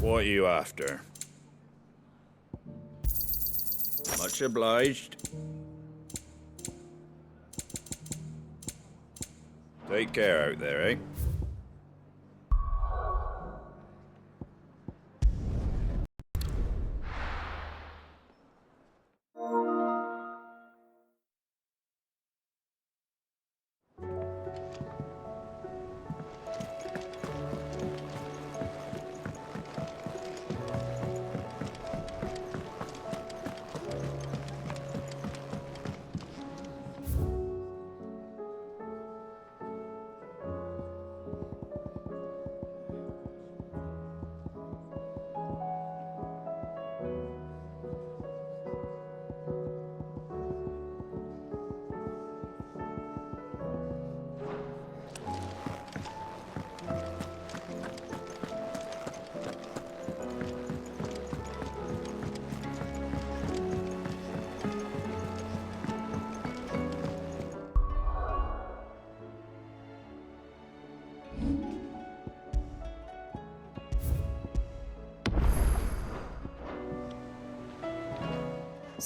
What are you after? Much obliged. Take care out there, eh?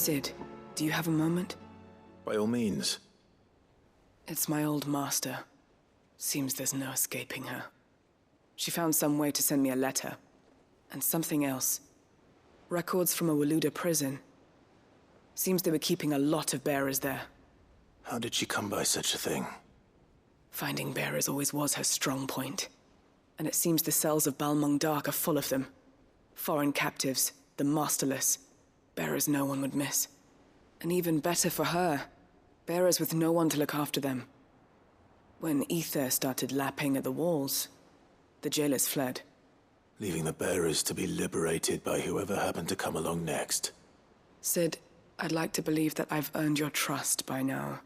Sid, do you have a moment? By all means. It's my old master. Seems there's no escaping her. She found some way to send me a letter. And something else. Records from a Waluda prison. Seems they were keeping a lot of bearers there. How did she come by such a thing? Finding bearers always was her strong point. And it seems the cells of Balmung Dark are full of them. Foreign captives, the masterless. Bearers no one would miss. And even better for her, bearers with no one to look after them. When ether started lapping at the walls, the jailers fled. Leaving the bearers to be liberated by whoever happened to come along next. Sid, I'd like to believe that I've earned your trust by now.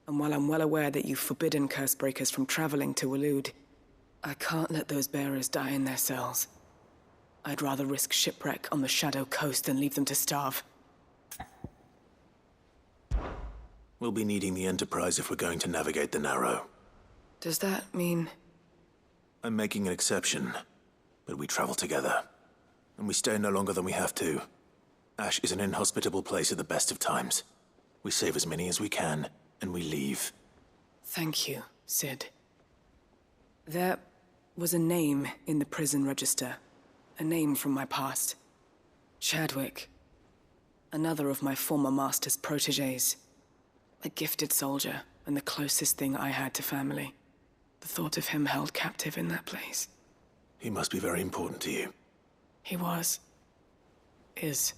And while I'm well aware that you've forbidden Cursebreakers from traveling to Waloed, I can't let those bearers die in their cells. I'd rather risk shipwreck on the Shadow Coast than leave them to starve. We'll be needing the Enterprise if we're going to navigate the Narrow. Does that mean... I'm making an exception, but we travel together. And we stay no longer than we have to. Ash is an inhospitable place at the best of times. We save as many as we can, and we leave. Thank you, Sid. There was a name in the prison register. A name from my past. Chadwick. Another of my former master's protégés. A gifted soldier, and the closest thing I had to family. The thought of him held captive in that place. He must be very important to you. He was. Is.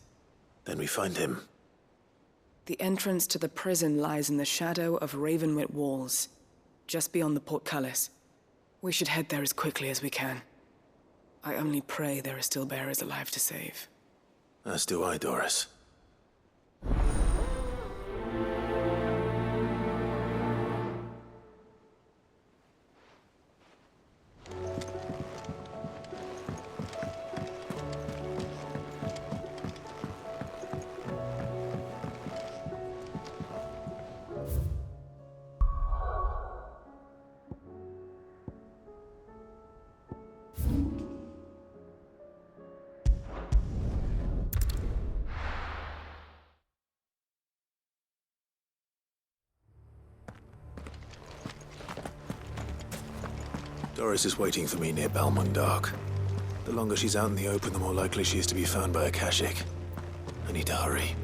Then we find him. The entrance to the prison lies in the shadow of Ravenwit Walls, just beyond the portcullis. We should head there as quickly as we can. I only pray there are still bearers alive to save. As do I, Doris. Doris is waiting for me near Balmung Dark. The longer she's out in the open, the more likely she is to be found by Akashic. I need to hurry.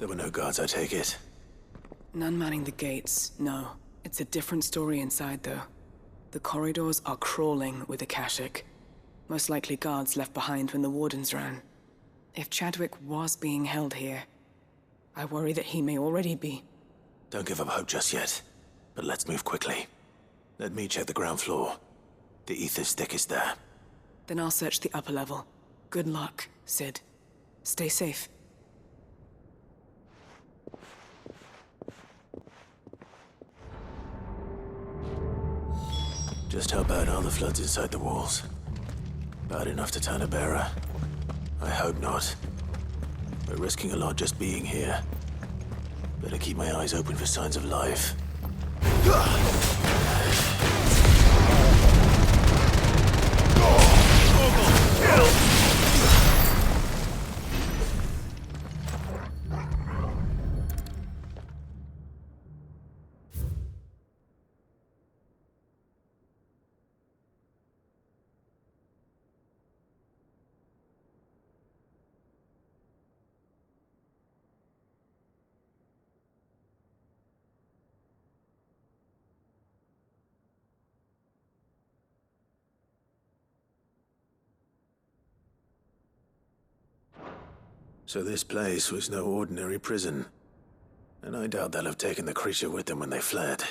There were no guards, I take it. None manning the gates, no. It's a different story inside, though. The corridors are crawling with Akashic. Most likely guards left behind when the Wardens ran. If Chadwick was being held here, I worry that he may already be. Don't give up hope just yet, but let's move quickly. Let me check the ground floor. The ether's thickest there. Then I'll search the upper level. Good luck, Sid. Stay safe. Just how bad are the floods inside the walls? Bad enough to turn a bearer? I hope not. We're risking a lot just being here. Better keep my eyes open for signs of life. So this place was no ordinary prison. And I doubt they'll have taken the creature with them when they fled.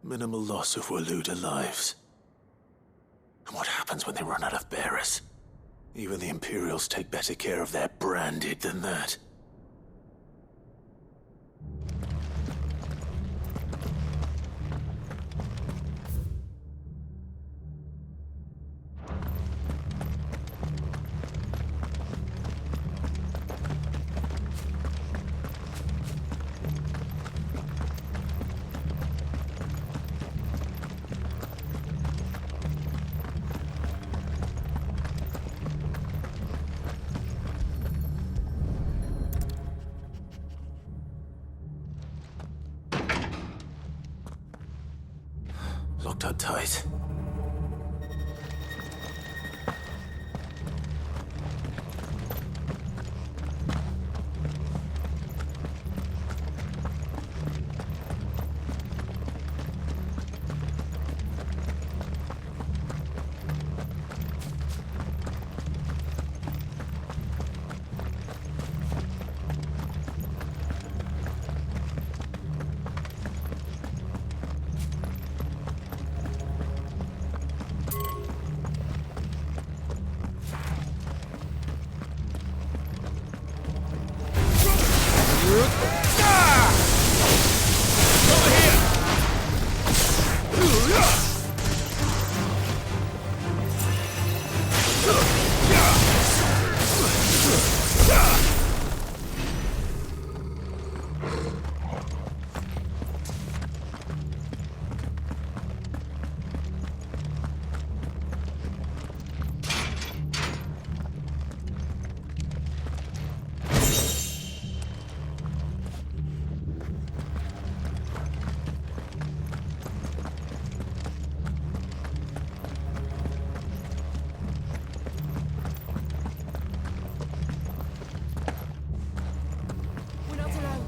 Minimal loss of Waluda lives. And what happens when they run out of bearers? Even the Imperials take better care of their branded than that. Locked up tight. We're not alone.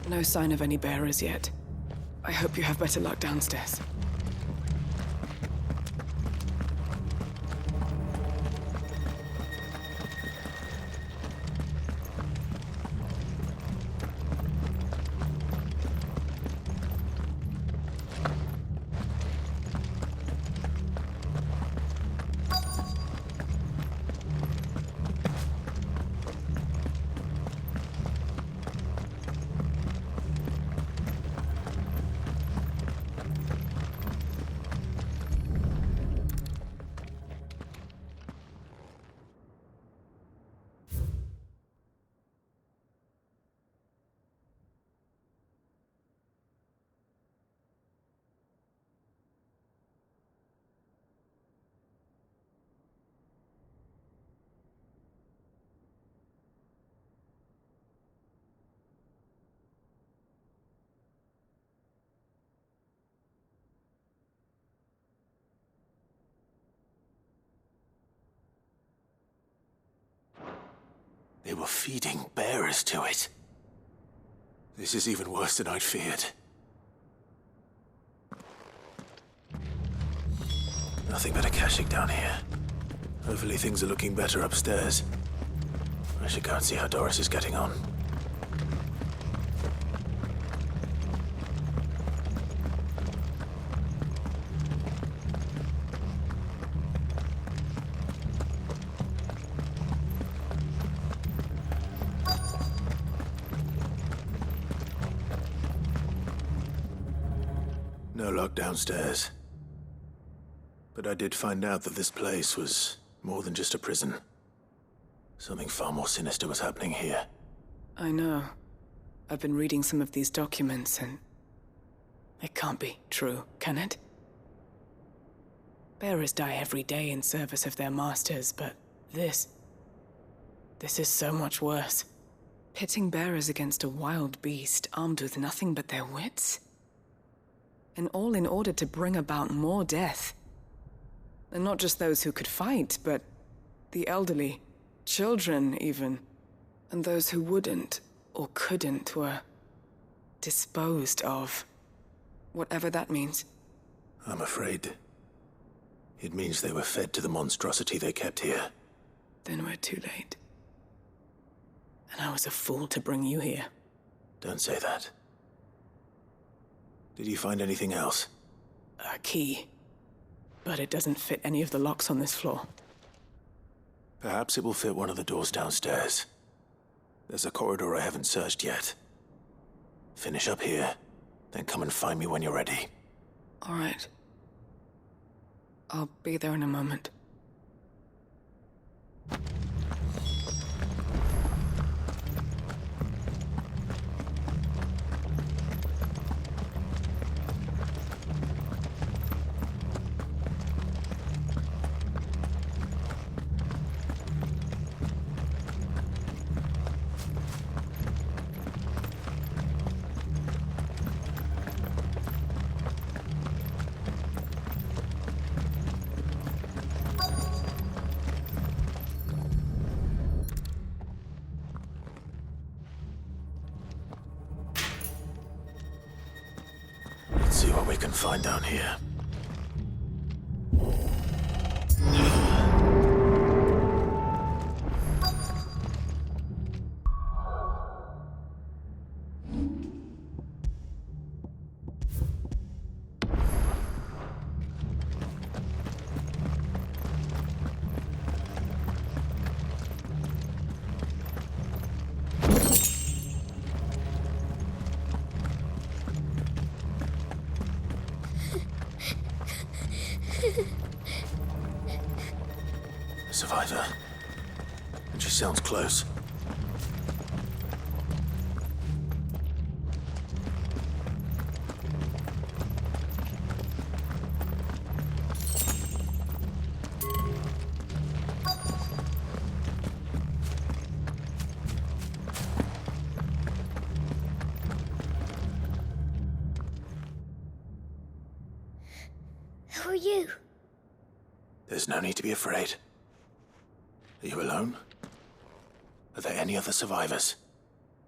No sign of any bearers yet. I hope you have better luck downstairs. They were feeding bearers to it. This is even worse than I'd feared. Nothing but a caching down here. Hopefully things are looking better upstairs. I should go and see how Doris is getting on. No luck downstairs. But I did find out that this place was more than just a prison. Something far more sinister was happening here. I know. I've been reading some of these documents and... it can't be true, can it? Bearers die every day in service of their masters, but this is so much worse. Pitting bearers against a wild beast armed with nothing but their wits? And all in order to bring about more death. And not just those who could fight, but the elderly, children even. And those who wouldn't or couldn't were disposed of. Whatever that means. I'm afraid it means they were fed to the monstrosity they kept here. Then we're too late. And I was a fool to bring you here. Don't say that. Did you find anything else? A key. But it doesn't fit any of the locks on this floor. Perhaps it will fit one of the doors downstairs. There's a corridor I haven't searched yet. Finish up here, then come and find me when you're ready. All right. I'll be there in a moment. we can find down here. Survivor. And she sounds close. Who are you? There's no need to be afraid. Are you alone? Are there any other survivors?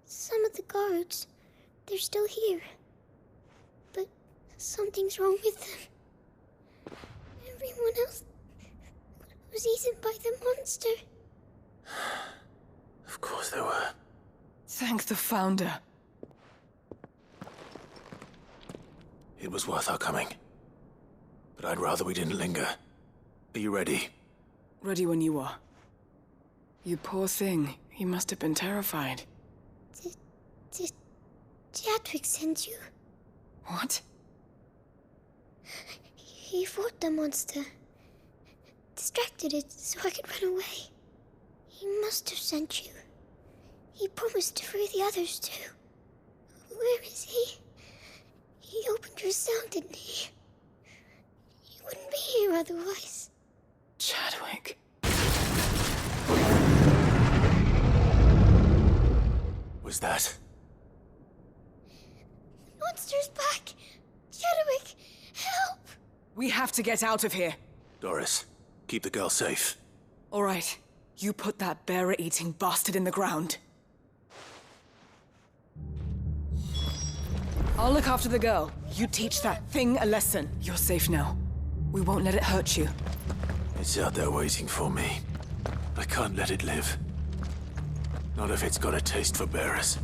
Some of the guards. They're still here. But something's wrong with them. Everyone else was eaten by the monster. Of course there were. Thank the Founder. It was worth our coming. But I'd rather we didn't linger. Are you ready? Ready when you are. You poor thing. He must have been terrified. Did Chadwick send you? What? He fought the monster. Distracted it so I could run away. He must have sent you. He promised to free the others too. Where is he? He opened your cell, didn't he? He wouldn't be here otherwise. Chadwick. Was that? Monster's back! Chadwick, help! We have to get out of here. Doris, keep the girl safe. All right. You put that bearer-eating bastard in the ground. I'll look after the girl. You teach that thing a lesson. You're safe now. We won't let it hurt you. It's out there waiting for me. I can't let it live. Not if it's got a taste for bearers.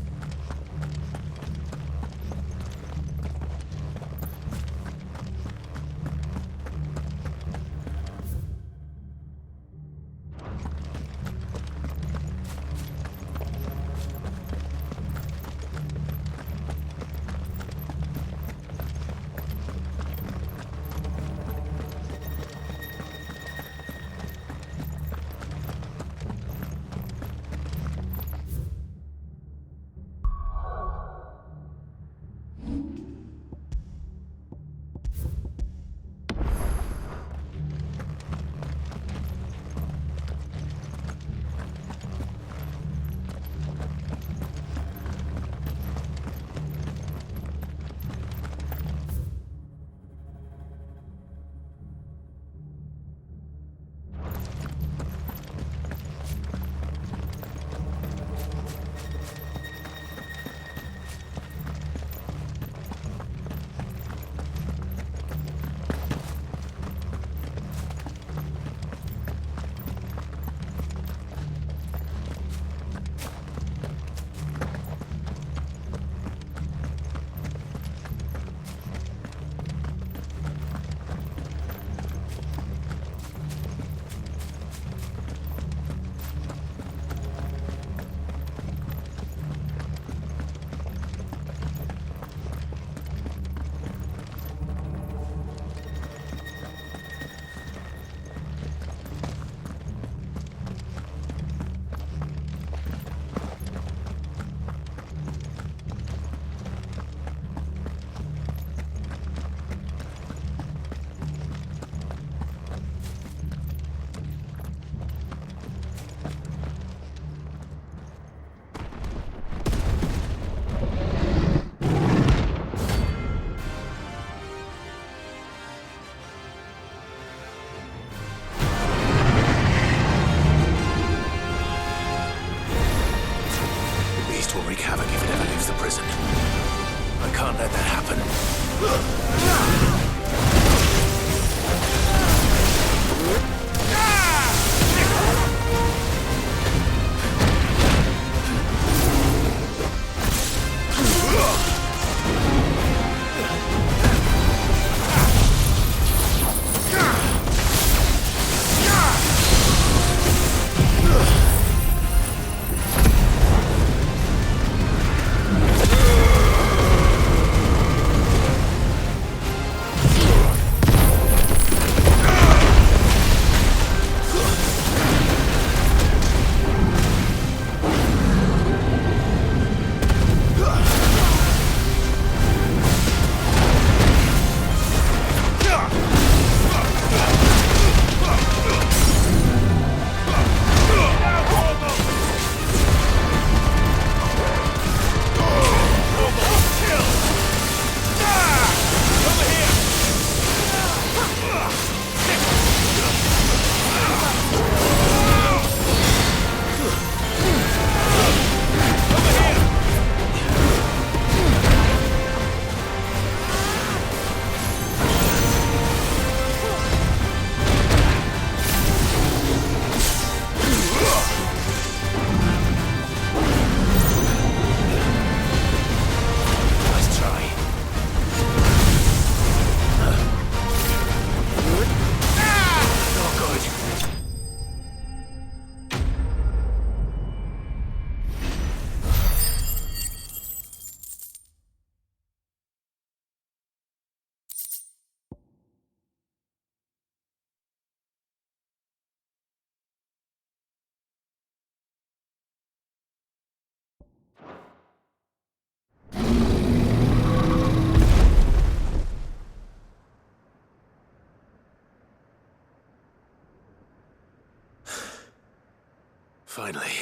Finally.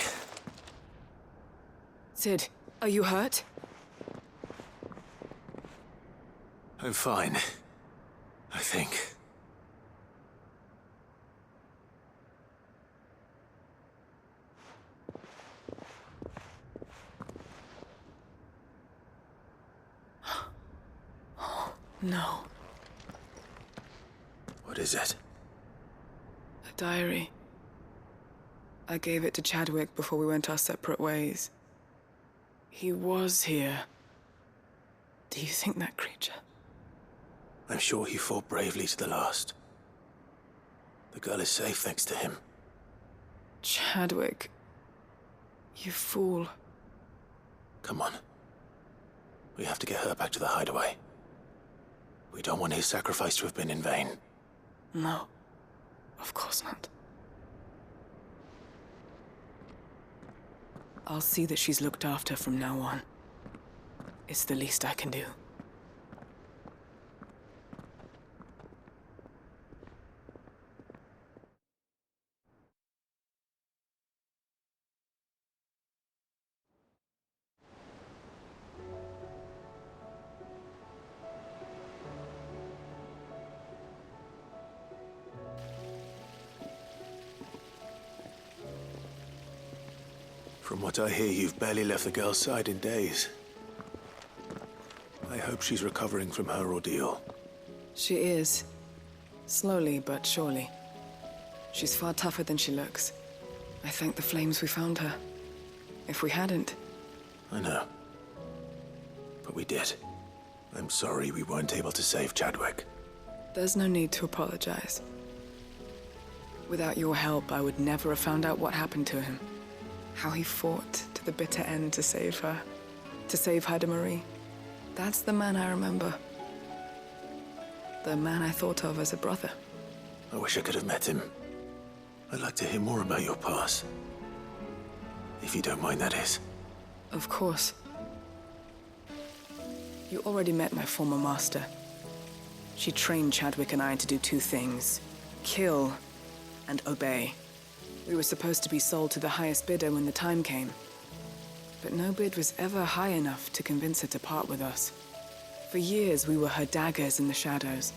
Sid, are you hurt? I'm fine. I think. No. What is it? A diary. I gave it to Chadwick before we went our separate ways. He was here. Do you think that creature? I'm sure he fought bravely to the last. The girl is safe thanks to him. Chadwick. You fool. Come on. We have to get her back to the hideaway. We don't want his sacrifice to have been in vain. No. Of course not. I'll see that she's looked after from now on. It's the least I can do. From what I hear, you've barely left the girl's side in days. I hope she's recovering from her ordeal. She is. Slowly but surely. She's far tougher than she looks. I thank the flames we found her. If we hadn't... I know. But we did. I'm sorry we weren't able to save Chadwick. There's no need to apologize. Without your help, I would never have found out what happened to him. How he fought to the bitter end to save her. To save Haida Marie. That's the man I remember. The man I thought of as a brother. I wish I could have met him. I'd like to hear more about your past. If you don't mind, that is. Of course. You already met my former master. She trained Chadwick and I to do two things. Kill and obey. We were supposed to be sold to the highest bidder when the time came. But no bid was ever high enough to convince her to part with us. For years, we were her daggers in the shadows.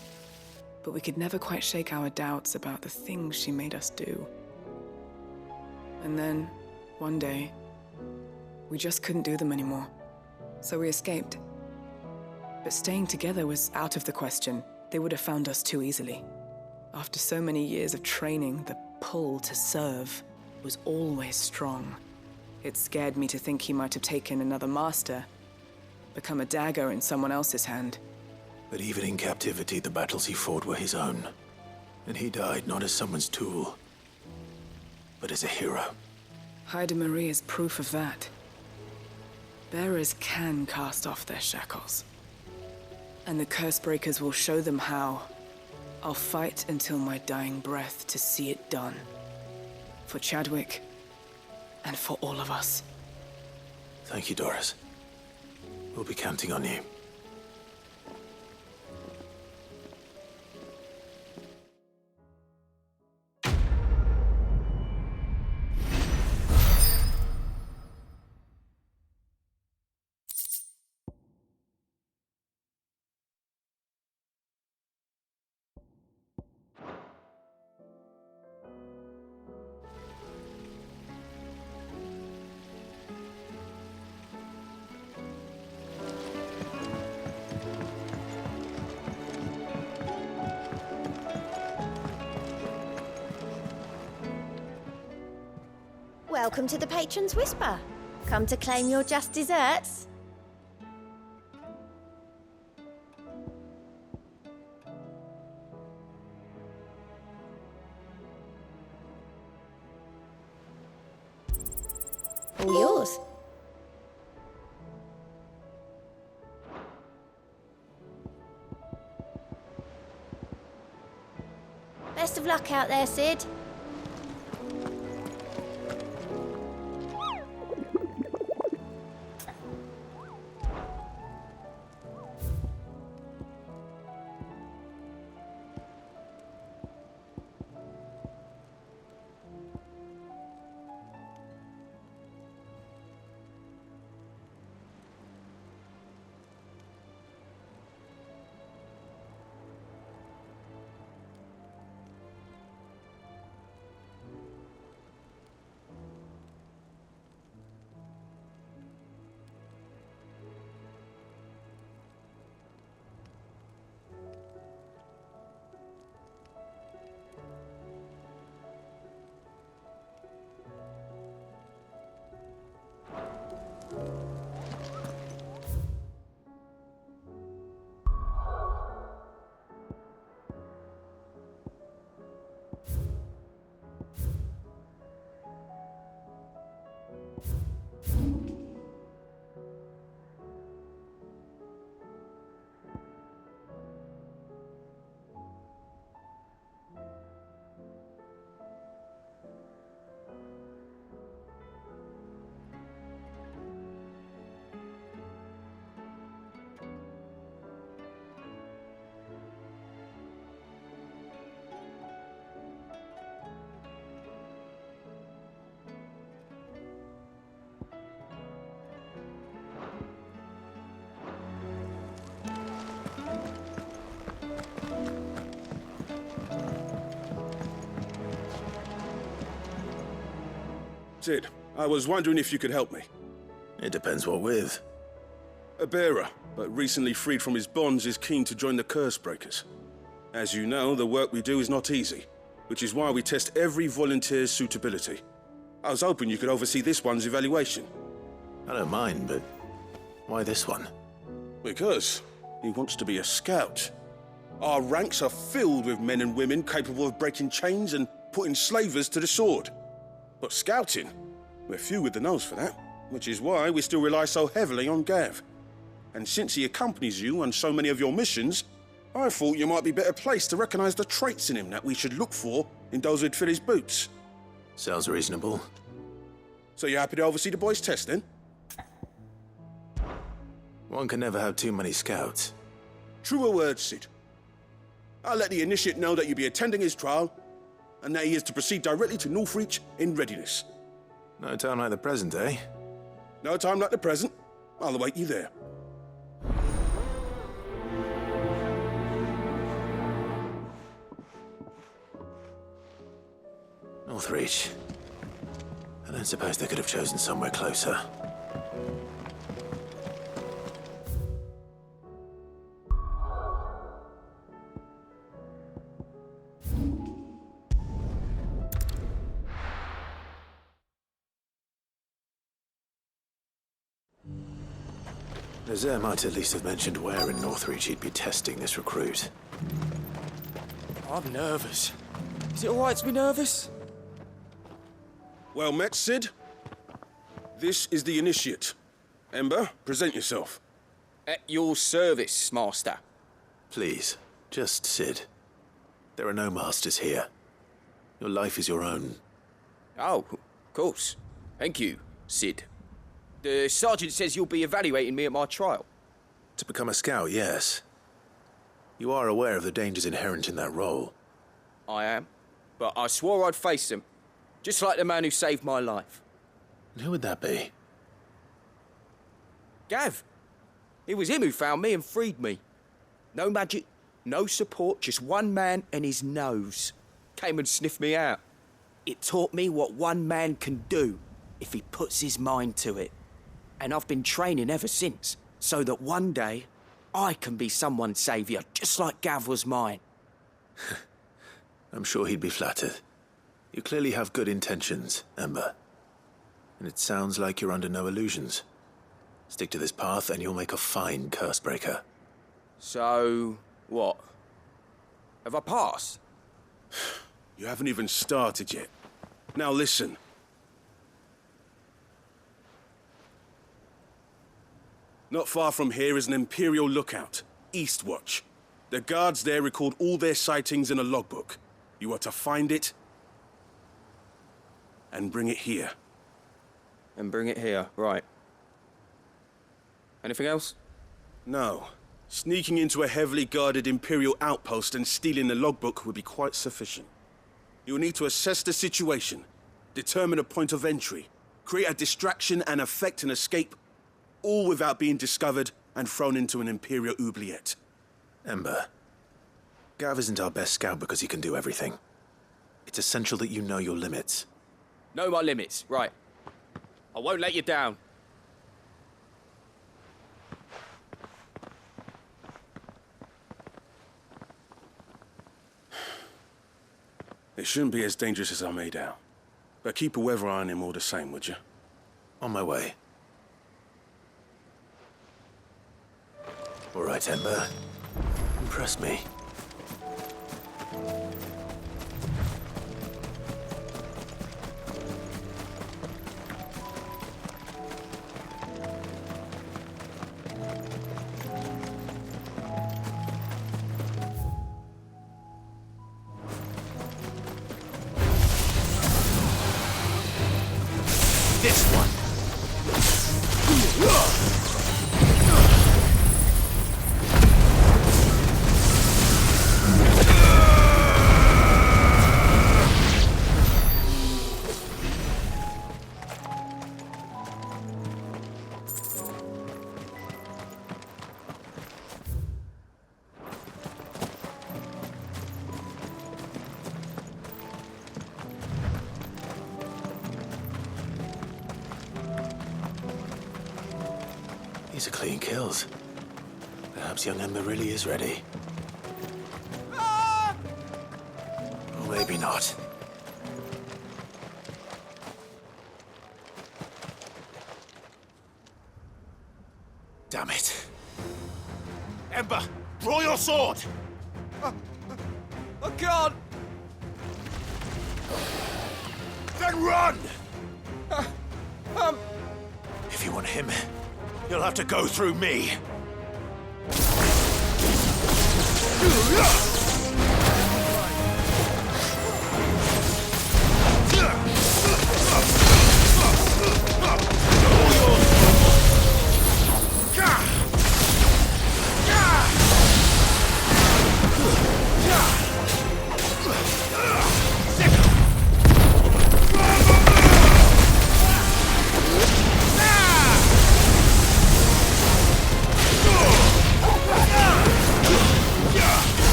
But we could never quite shake our doubts about the things she made us do. And then, one day, we just couldn't do them anymore. So we escaped. But staying together was out of the question. They would have found us too easily. After so many years of training, the pull to serve was always strong. It scared me to think he might have taken another master, become a dagger in someone else's hand. But even in captivity, the battles he fought were his own. And he died not as someone's tool, but as a hero. Haida Marie is proof of that. Bearers can cast off their shackles. And the Cursebreakers will show them how. I'll fight until my dying breath to see it done. For Chadwick, and for all of us. Thank you, Doris. We'll be counting on you. Welcome to the Patron's Whisper. Come to claim your just desserts? All yours. Best of luck out there, Sid. Sid, I was wondering if you could help me. It depends what with. A bearer, but recently freed from his bonds, is keen to join the Curse Breakers. As you know, the work we do is not easy, which is why we test every volunteer's suitability. I was hoping you could oversee this one's evaluation. I don't mind, but why this one? Because he wants to be a scout. Our ranks are filled with men and women capable of breaking chains and putting slavers to the sword. But scouting, we're few with the nose for that, which is why we still rely so heavily on Gav. And since he accompanies you on so many of your missions, I thought you might be better placed to recognize the traits in him that we should look for in those who'd fill his boots. Sounds reasonable. So you happy to oversee the boys' test, then? One can never have too many scouts. Truer words, Sid. I'll let the initiate know that you'll be attending his trial, and that he is to proceed directly to Northreach in readiness. No time like the present, eh? No time like the present. I'll await you there. Northreach. I don't suppose they could have chosen somewhere closer. Nazaire might at least have mentioned where in Northreach he'd be testing this recruit. I'm nervous. Is it alright to be nervous? Well met, Sid. This is the initiate. Ember, present yourself. At your service, Master. Please, just Sid. There are no masters here. Your life is your own. Oh, of course. Thank you, Sid. The sergeant says you'll be evaluating me at my trial. To become a scout, yes. You are aware of the dangers inherent in that role. I am. But I swore I'd face them. Just like the man who saved my life. And who would that be? Gav. It was him who found me and freed me. No magic, no support, just one man and his nose. Came and sniffed me out. It taught me what one man can do if he puts his mind to it. And I've been training ever since, so that one day I can be someone's saviour, just like Gav was mine. I'm sure he'd be flattered. You clearly have good intentions, Ember. And it sounds like you're under no illusions. Stick to this path and you'll make a fine curse breaker. So, what? Have I passed? You haven't even started yet. Now listen. Not far from here is an Imperial lookout, Eastwatch. The guards there record all their sightings in a logbook. You are to find it and bring it here. And bring it here, right. Anything else? No. Sneaking into a heavily guarded Imperial outpost and stealing the logbook would be quite sufficient. You'll need to assess the situation, determine a point of entry, create a distraction and effect an escape, all without being discovered and thrown into an Imperial oubliette. Ember, Gav isn't our best scout because he can do everything. It's essential that you know your limits. Know my limits, right. I won't let you down. It shouldn't be as dangerous as I made out. But keep a weather eye on him all the same, would you? On my way. All right, Ember. Impress me. this one. These are clean kills. Perhaps young Ember really is ready. Or maybe not. Damn it. Ember, draw your sword! I can't! Then run! If you want him, you'll have to go through me.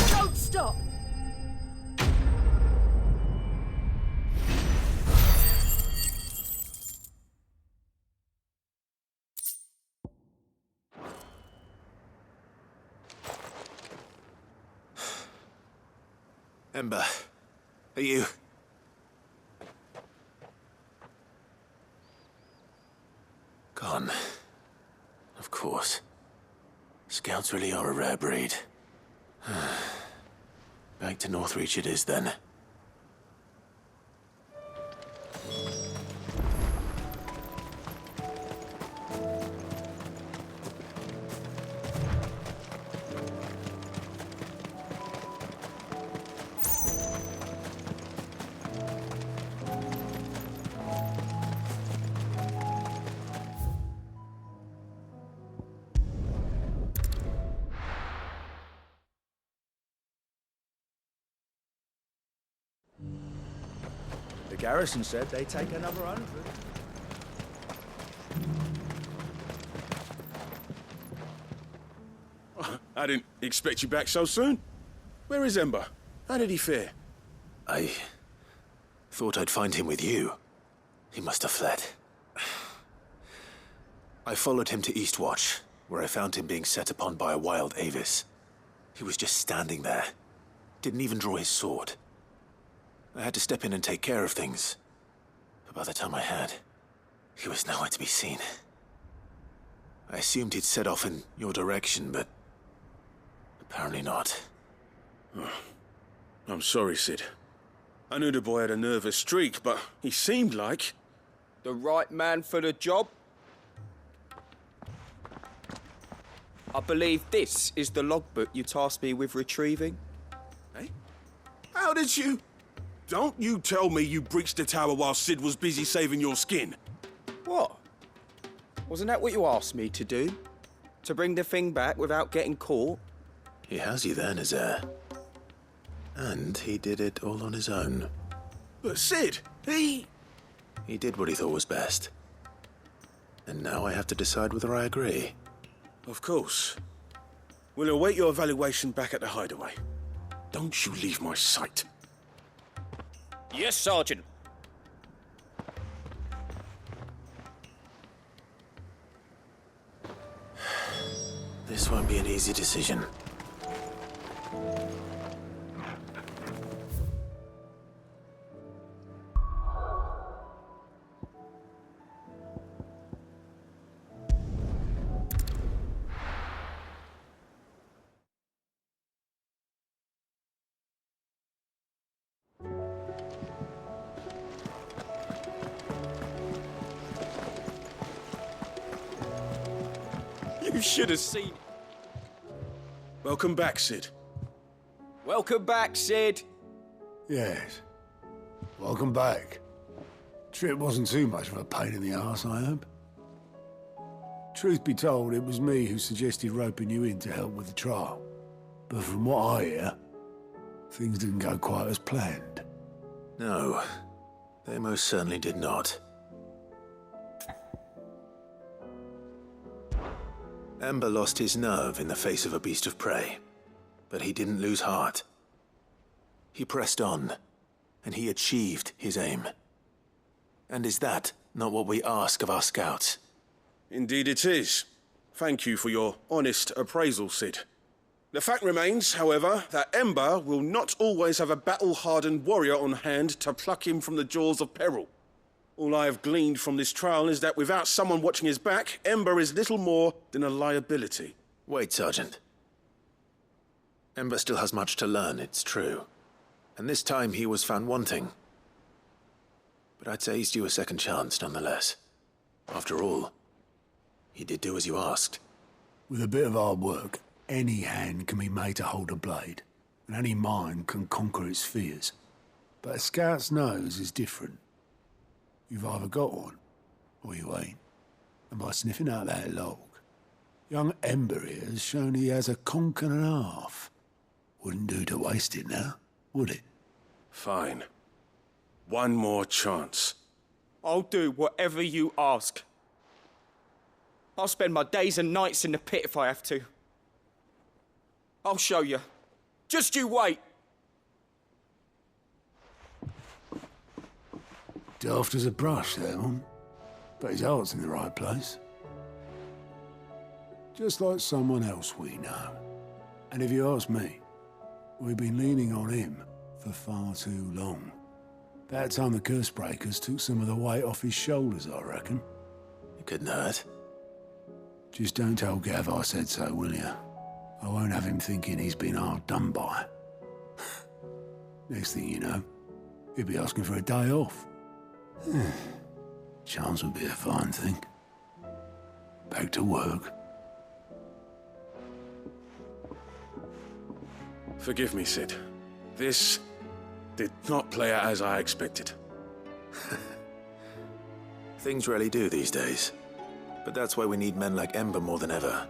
Don't stop! Ember, are you... Gone. Of course. Scouts really are a rare breed. Back to Northreach it is, then. The garrison said they'd take another 100. I didn't expect you back so soon. Where is Ember? How did he fare? I thought I'd find him with you. He must have fled. I followed him to Eastwatch, where I found him being set upon by a wild Avis. He was just standing there. Didn't even draw his sword. I had to step in and take care of things. But by the time I had, he was nowhere to be seen. I assumed he'd set off in your direction, but apparently not. I'm sorry, Sid. I knew the boy had a nervous streak, but he seemed like... The right man for the job? I believe this is the logbook you tasked me with retrieving. Eh? How did you... Don't you tell me you breached the tower while Sid was busy saving your skin. What? Wasn't that what you asked me to do? To bring the thing back without getting caught? He has you there, Nazaire. And he did it all on his own. But Sid, he did what he thought was best. And now I have to decide whether I agree. Of course. We'll await your evaluation back at the hideaway. Don't you leave my sight. Yes, Sergeant. This won't be an easy decision. You should have seen it. Welcome back, Sid. Welcome back, Sid. Yes. Welcome back. Trip wasn't too much of a pain in the arse, I hope. Truth be told, it was me who suggested roping you in to help with the trial. But from what I hear, things didn't go quite as planned. No, they most certainly did not. Ember lost his nerve in the face of a beast of prey, but he didn't lose heart. He pressed on, and he achieved his aim. And is that not what we ask of our scouts? Indeed it is. Thank you for your honest appraisal, Sid. The fact remains, however, that Ember will not always have a battle-hardened warrior on hand to pluck him from the jaws of peril. All I have gleaned from this trial is that without someone watching his back, Ember is little more than a liability. Wait, Sergeant. Ember still has much to learn, it's true. And this time he was found wanting. But I'd say he's due a second chance, nonetheless. After all, he did do as you asked. With a bit of hard work, any hand can be made to hold a blade, and any mind can conquer its fears. But a scout's nose is different. You've either got one, or you ain't. And by sniffing out that log, young Ember here has shown he has a conk and a half. Wouldn't do to waste it now, would it? Fine. One more chance. I'll do whatever you ask. I'll spend my days and nights in the pit if I have to. I'll show you. Just you wait. Daft as a brush, that one. But his heart's in the right place. Just like someone else we know. And if you ask me, we've been leaning on him for far too long. That time the curse breakers took some of the weight off his shoulders, I reckon. It couldn't hurt. Just don't tell Gav I said so, will you? I won't have him thinking he's been hard done by. Next thing you know, he'll be asking for a day off. Chance would be a fine thing. Back to work. Forgive me, Sid. This did not play out as I expected. Things rarely do these days. But that's why we need men like Ember more than ever.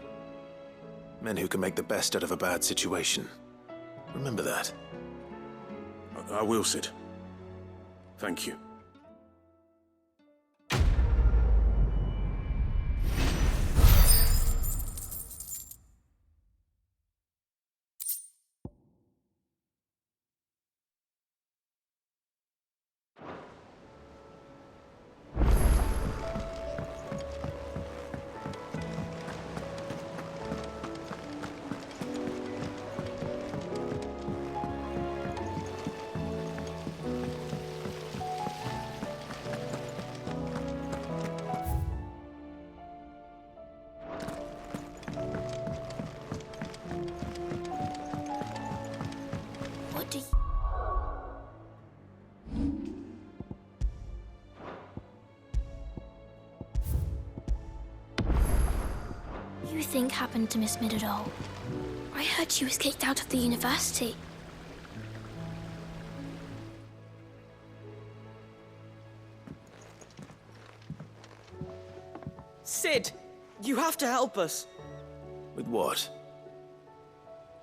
Men who can make the best out of a bad situation. Remember that. I will, Sid. Thank you. You think happened to Miss Middledall? I heard she was kicked out of the university. Sid, you have to help us. With what?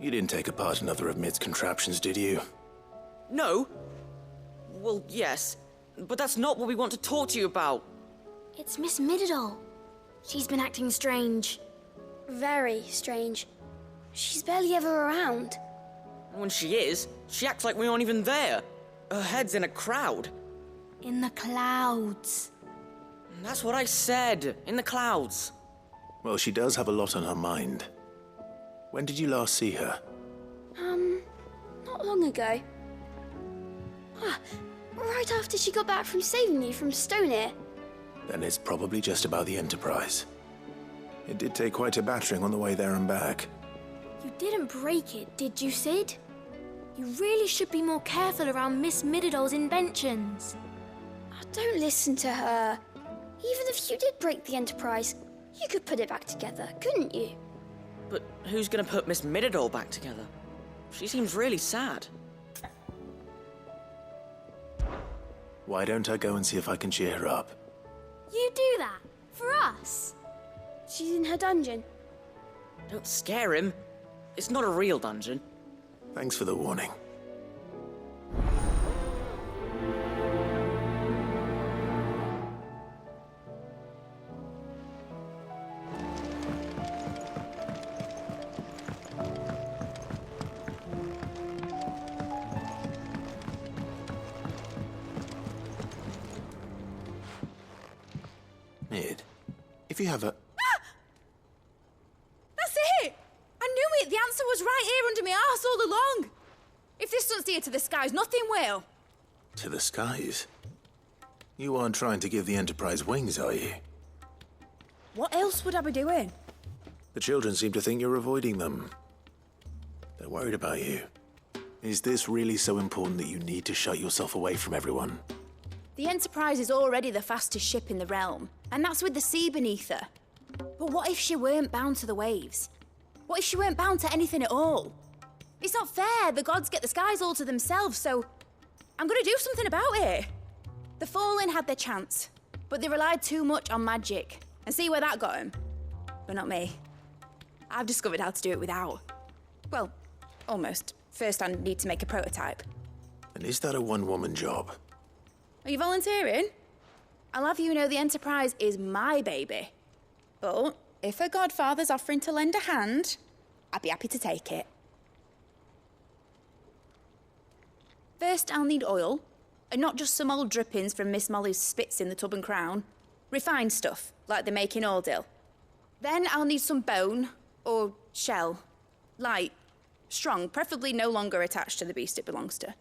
You didn't take apart another of Mid's contraptions, did you? No. Well, yes. But that's not what we want to talk to you about. It's Miss Middledall. She's been acting strange. Very strange. She's barely ever around. When she is, she acts like we aren't even there. Her head's in a crowd. In the clouds. That's what I said. In the clouds. Well, she does have a lot on her mind. When did you last see her? Not long ago. Right after she got back from saving you from Stonehenge. Then it's probably just about the Enterprise. It did take quite a battering on the way there and back. You didn't break it, did you, Sid? You really should be more careful around Miss Middledall's inventions. Oh, don't listen to her. Even if you did break the Enterprise, you could put it back together, couldn't you? But who's gonna put Miss Middledall back together? She seems really sad. Why don't I go and see if I can cheer her up? You do that? For us? She's in her dungeon. Don't scare him. It's not a real dungeon. Thanks for the warning. Mid, if you have a... That's it! I knew it! The answer was right here under my arse all along! If this doesn't steer to the skies, nothing will. To the skies? You aren't trying to give the Enterprise wings, are you? What else would I be doing? The children seem to think you're avoiding them. They're worried about you. Is this really so important that you need to shut yourself away from everyone? The Enterprise is already the fastest ship in the realm, and that's with the sea beneath her. But what if she weren't bound to the waves? What if she weren't bound to anything at all? It's not fair. The gods get the skies all to themselves, so I'm gonna do something about it. The Fallen had their chance, but they relied too much on magic. And see where that got them? But not me. I've discovered how to do it without. Well, almost. First, I need to make a prototype. And is that a one-woman job? Are you volunteering? I'll have you know the Enterprise is my baby. But if her godfather's offering to lend a hand, I'd be happy to take it. First, I'll need oil, and not just some old drippings from Miss Molly's spits in the tub and crown. Refined stuff, like they make in Ordil. Then I'll need some bone, or shell. Light, strong, preferably no longer attached to the beast it belongs to.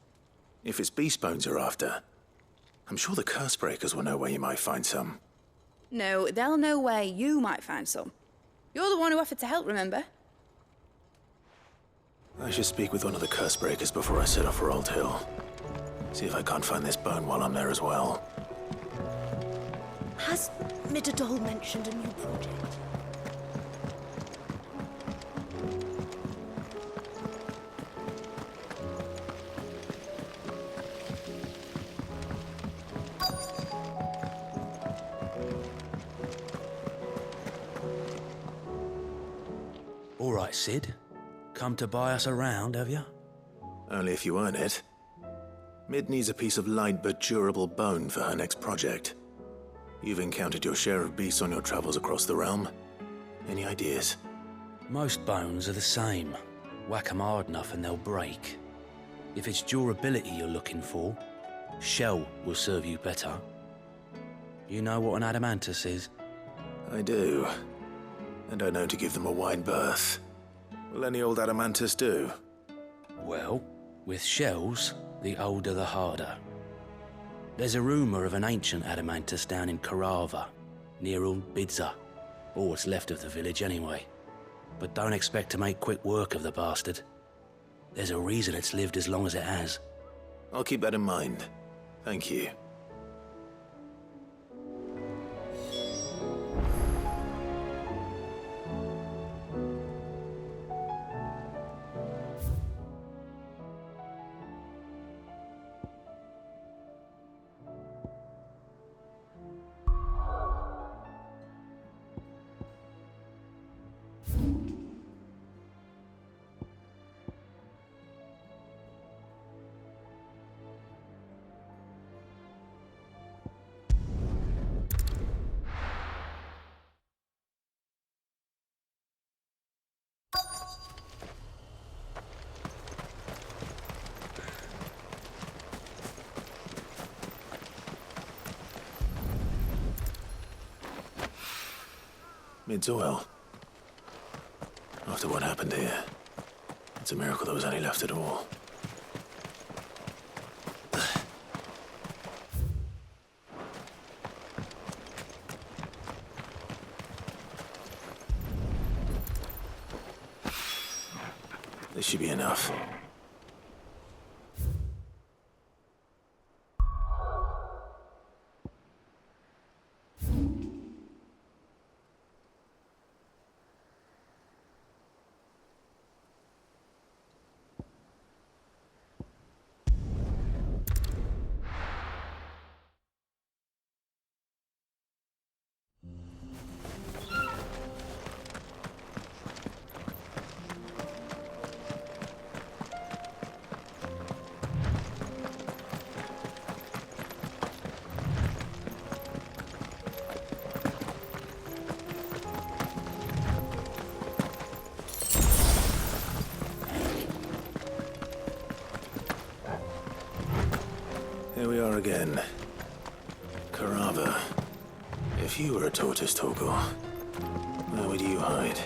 If it's beast bones you're after, I'm sure the curse breakers will know where you might find some. No, they'll know where you might find some. You're the one who offered to help, remember? I should speak with one of the curse breakers before I set off for Old Hill. See if I can't find this bone while I'm there as well. Has Midadol mentioned a new project? All right, Sid. Come to buy us around, have you? Only if you earn it. Mid needs a piece of light but durable bone for her next project. You've encountered your share of beasts on your travels across the realm. Any ideas? Most bones are the same. Whack 'em hard enough and they'll break. If it's durability you're looking for, shell will serve you better. You know what an adamantus is? I do. And I know to give them a wide berth. Will any old adamantus do? Well, with shells, the older the harder. There's a rumour of an ancient adamantus down in Karava, near Old Bidza, or what's left of the village anyway. But don't expect to make quick work of the bastard. There's a reason it's lived as long as it has. I'll keep that in mind. Thank you. Mid's oil. After what happened here, it's a miracle there was any left at all. This should be enough. again. Carava. If you were a tortoise, Torgal, where would you hide?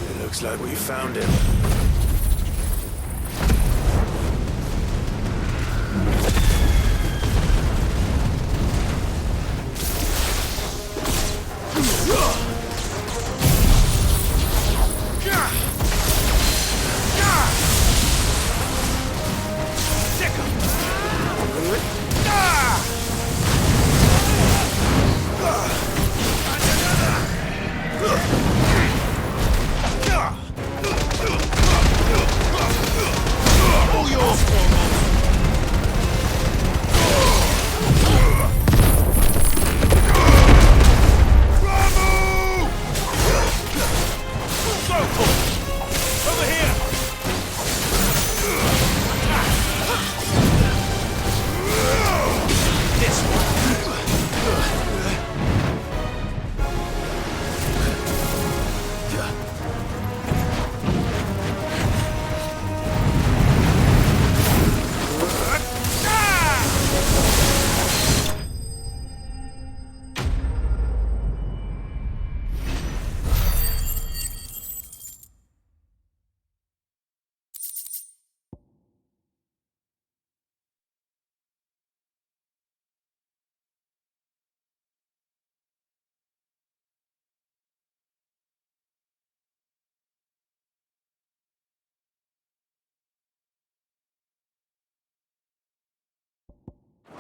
It looks like we found him.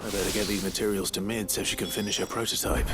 I better get these materials to Mid so she can finish her prototype.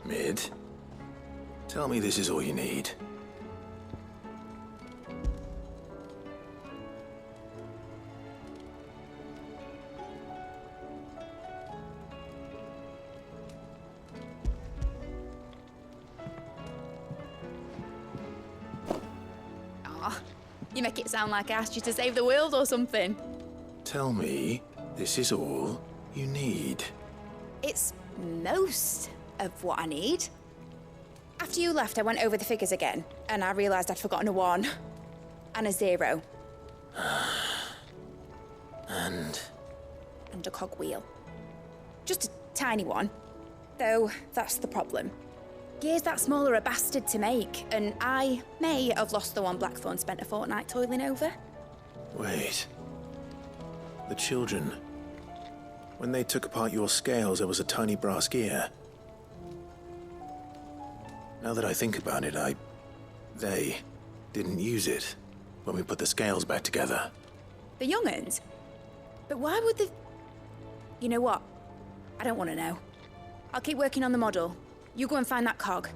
Mid, tell me this is all you need. Aw, you make it sound like I asked you to save the world or something. Tell me this is all you need. It's most of what I need. After you left, I went over the figures again, and I realised I'd forgotten a 1 and a 0. And a cogwheel. Just a tiny one. Though, that's the problem. Gears that small are a bastard to make, and I may have lost the one Blackthorn spent a fortnight toiling over. wait. The children. When they took apart your scales, there was a tiny brass gear. Now that I think about it, they didn't use it when we put the scales back together. The young'uns? But why would they... You know what? I don't want to know. I'll keep working on the model. You go and find that cog.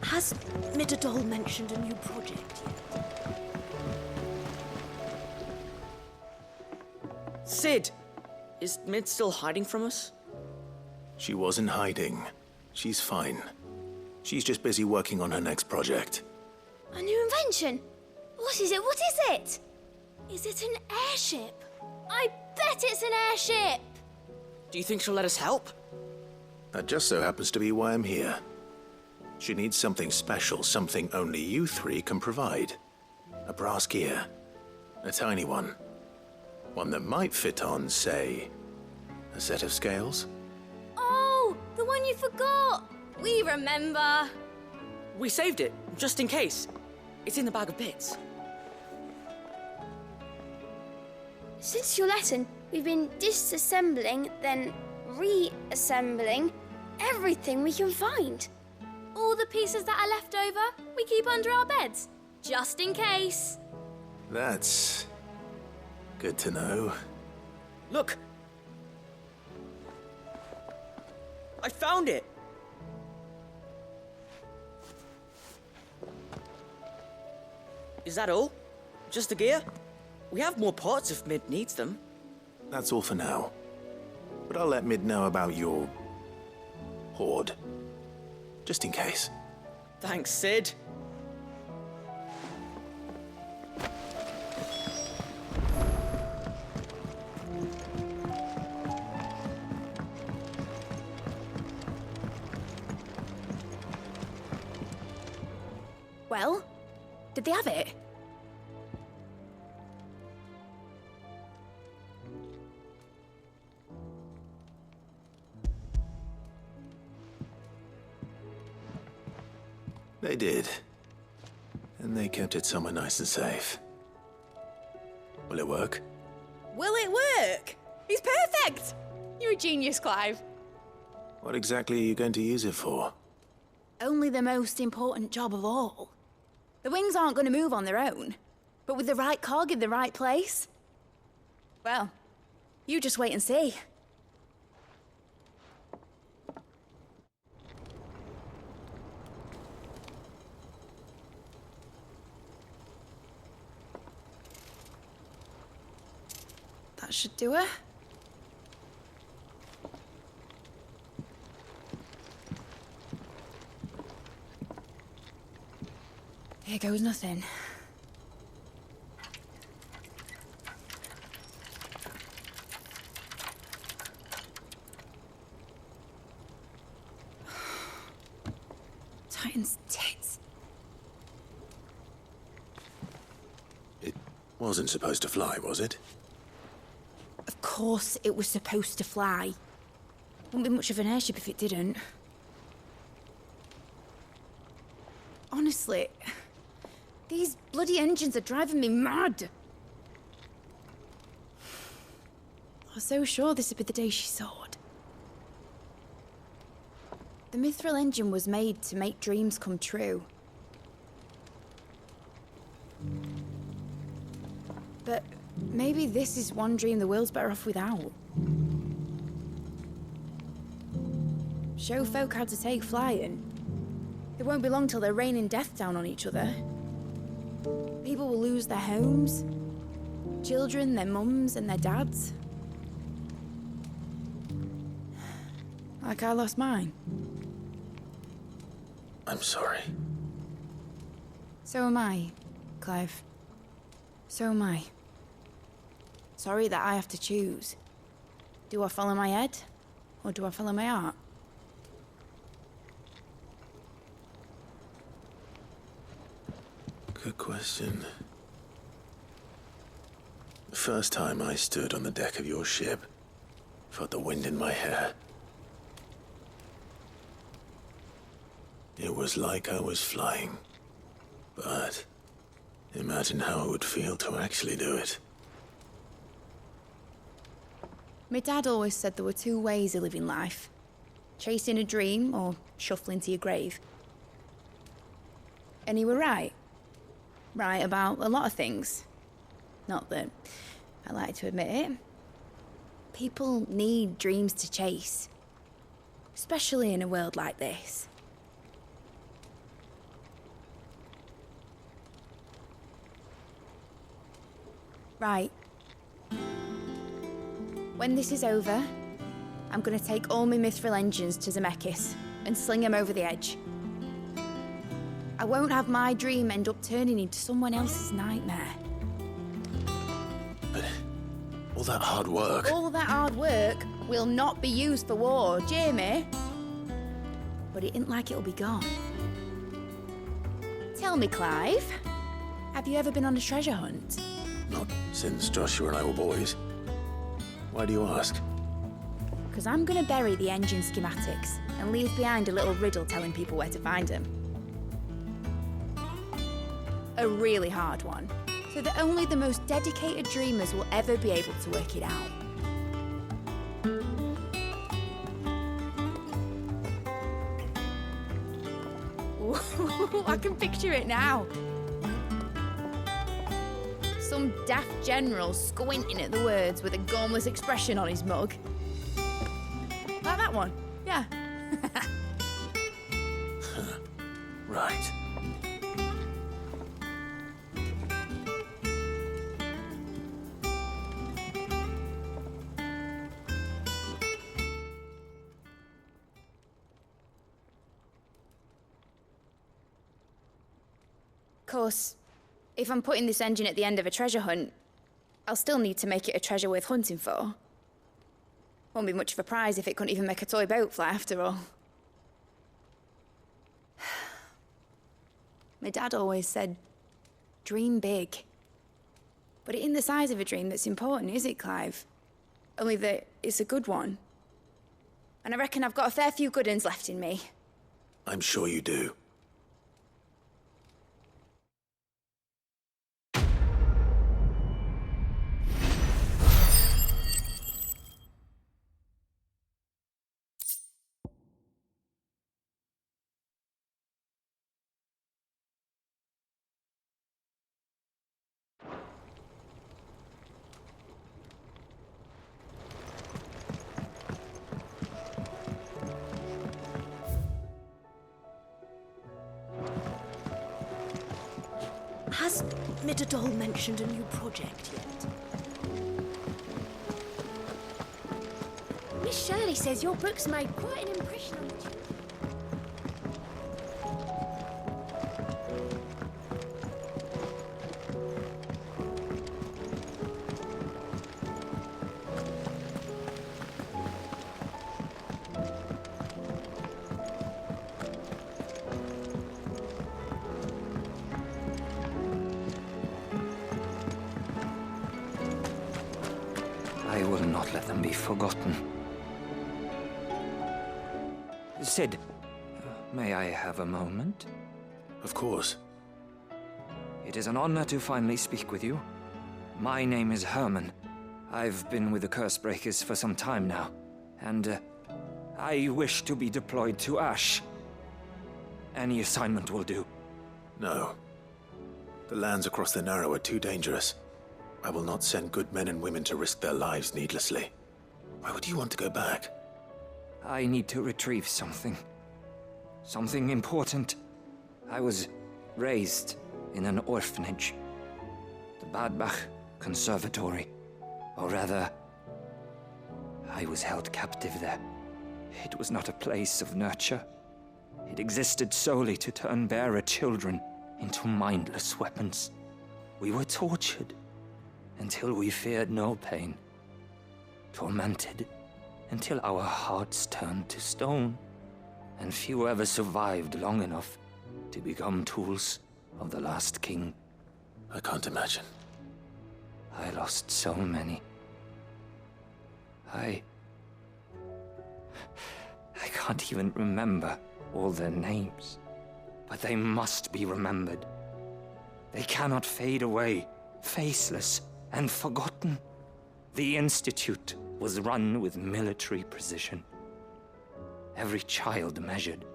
Has Midadol mentioned a new project yet? Sid! Is Mid still hiding from us? She wasn't hiding. She's fine. She's just busy working on her next project. A new invention? What is it? What is it? Is it an airship? I bet it's an airship! Do you think she'll let us help? That just so happens to be why I'm here. She needs something special, something only you three can provide. A brass gear. A tiny one. One that might fit on, say, a set of scales? Oh, the one you forgot! We remember! We saved it, just in case. It's in the bag of bits. Since your lesson, we've been disassembling, then reassembling everything we can find. All the pieces that are left over, we keep under our beds, just in case. That's good to know. Look! I found it! Is that all? Just the gear? We have more parts if Mid needs them. That's all for now. But I'll let Mid know about your hoard. Just in case. Thanks, Sid. Well, did they have it? They did. And they kept it somewhere nice and safe. Will it work? Will it work? He's perfect! You're a genius, Clive. What exactly are you going to use it for? Only the most important job of all. The wings aren't going to move on their own, but with the right cog in the right place, well, you just wait and see. That should do it. Here goes nothing. Titan's tits. It wasn't supposed to fly, was it? Of course it was supposed to fly. Wouldn't be much of an airship if it didn't. Honestly, these bloody engines are driving me mad. I was so sure this would be the day she soared. The mithril engine was made to make dreams come true. But maybe this is one dream the world's better off without. Show folk how to take flying. It won't be long till they're raining death down on each other. People will lose their homes, children, their mums and their dads. Like I lost mine. I'm sorry. So am I, Clive. So am I. Sorry that I have to choose. Do I follow my head, or do I follow my heart? Good question. The first time I stood on the deck of your ship, felt the wind in my hair. It was like I was flying. But imagine how it would feel to actually do it. My dad always said there were two ways of living life. Chasing a dream or shuffling to your grave. And he were right. Right about a lot of things. Not that I like to admit it. People need dreams to chase. Especially in a world like this. Right. When this is over, I'm gonna take all my mithril engines to Zemeckis and sling them over the edge. I won't have my dream end up turning into someone else's nightmare. But all that hard work... All that hard work will not be used for war, Jamie. But it ain't like it'll be gone. Tell me, Clive, have you ever been on a treasure hunt? Not since Joshua and I were boys. Why do you ask? Because I'm gonna bury the engine schematics and leave behind a little riddle telling people where to find them. A really hard one. So that only the most dedicated dreamers will ever be able to work it out. Ooh, I can picture it now. Some daft general squinting at the words with a gormless expression on his mug. Like that one, yeah. Right. Of course, if I'm putting this engine at the end of a treasure hunt, I'll still need to make it a treasure worth hunting for. Won't be much of a prize if it couldn't even make a toy boat fly after all. My dad always said, dream big. But it ain't the size of a dream that's important, is it, Clive? Only that it's a good one. And I reckon I've got a fair few good uns left in me. I'm sure you do. Has Midadol mentioned a new project yet? Miss Shirley says your book's made quite an impression on the children. I will not let them be forgotten. Sid, may I have a moment? Of course. It is an honor to finally speak with you. My name is Herman. I've been with the Cursebreakers for some time now, and I wish to be deployed to Ash. Any assignment will do. No. The lands across the Narrow are too dangerous. I will not send good men and women to risk their lives needlessly. Why would you want to go back? I need to retrieve something. Something important. I was raised in an orphanage. The Badbach Conservatory. Or rather, I was held captive there. It was not a place of nurture. It existed solely to turn bearer children into mindless weapons. We were tortured until we feared no pain. Tormented until our hearts turned to stone. And few ever survived long enough to become tools of the last king. I can't imagine. I lost so many. I can't even remember all their names. But they must be remembered. They cannot fade away, faceless and forgotten. The Institute was run with military precision. Every child measured,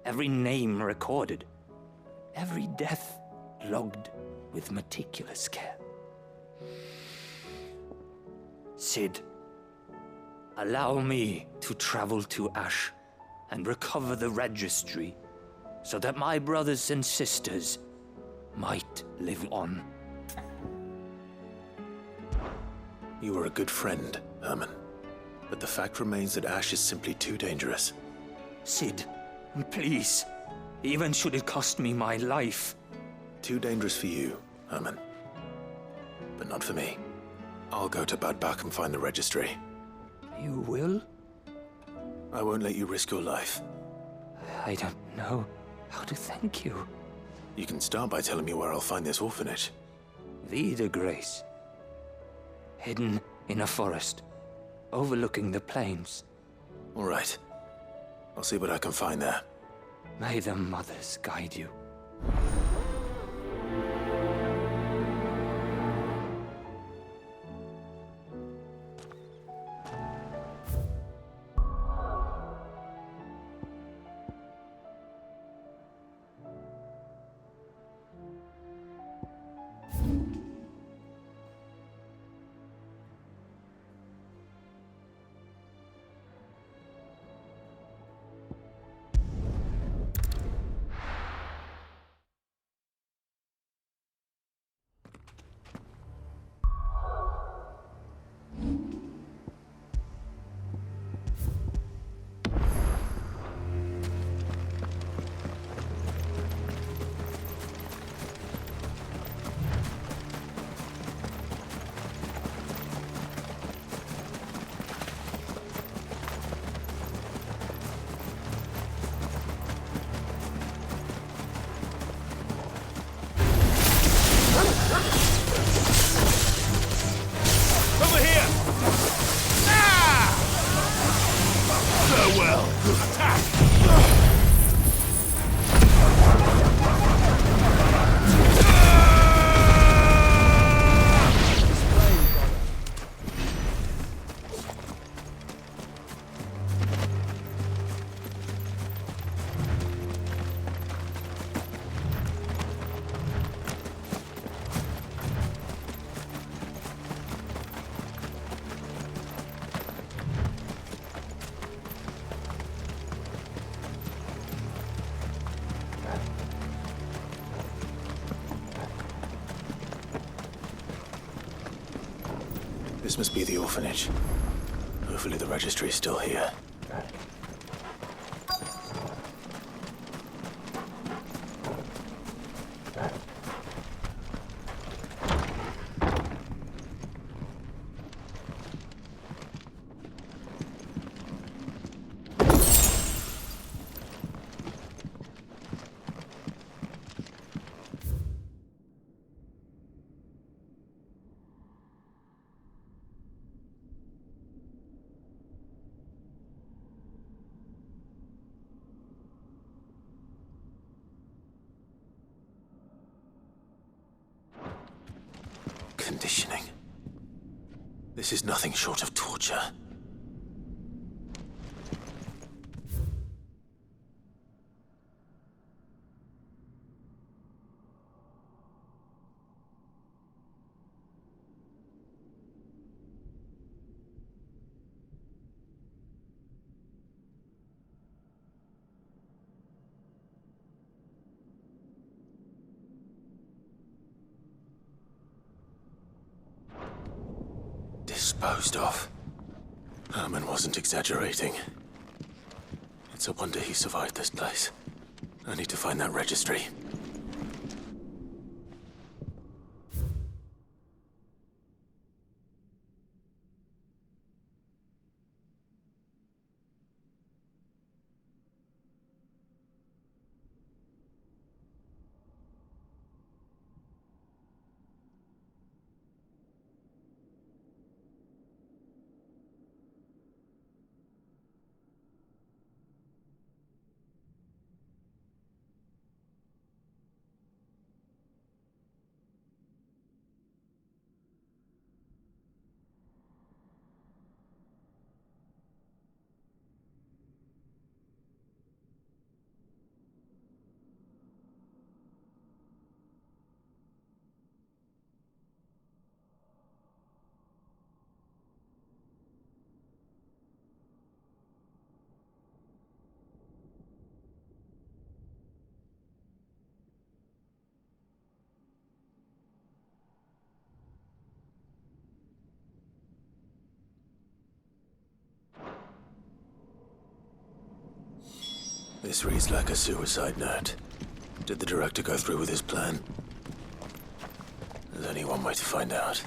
every name recorded, every death logged with meticulous care. Sid, allow me to travel to Ash and recover the registry so that my brothers and sisters might live on. You were a good friend, Herman. But the fact remains that Ash is simply too dangerous. Sid, please. Even should it cost me my life. Too dangerous for you, Herman. But not for me. I'll go to Bad Bach and find the registry. You will? I won't let you risk your life. I don't know how to thank you. You can start by telling me where I'll find this orphanage. Vida Grace. Hidden in a forest, overlooking the plains. All right. I'll see what I can find there. May the mothers guide you. This must be the orphanage. Hopefully the registry is still here. Conditioning. This is nothing short of torture. Disposed of. Herman wasn't exaggerating. It's a wonder he survived this place. I need to find that registry. This reads like a suicide note. Did the director go through with his plan? There's only one way to find out.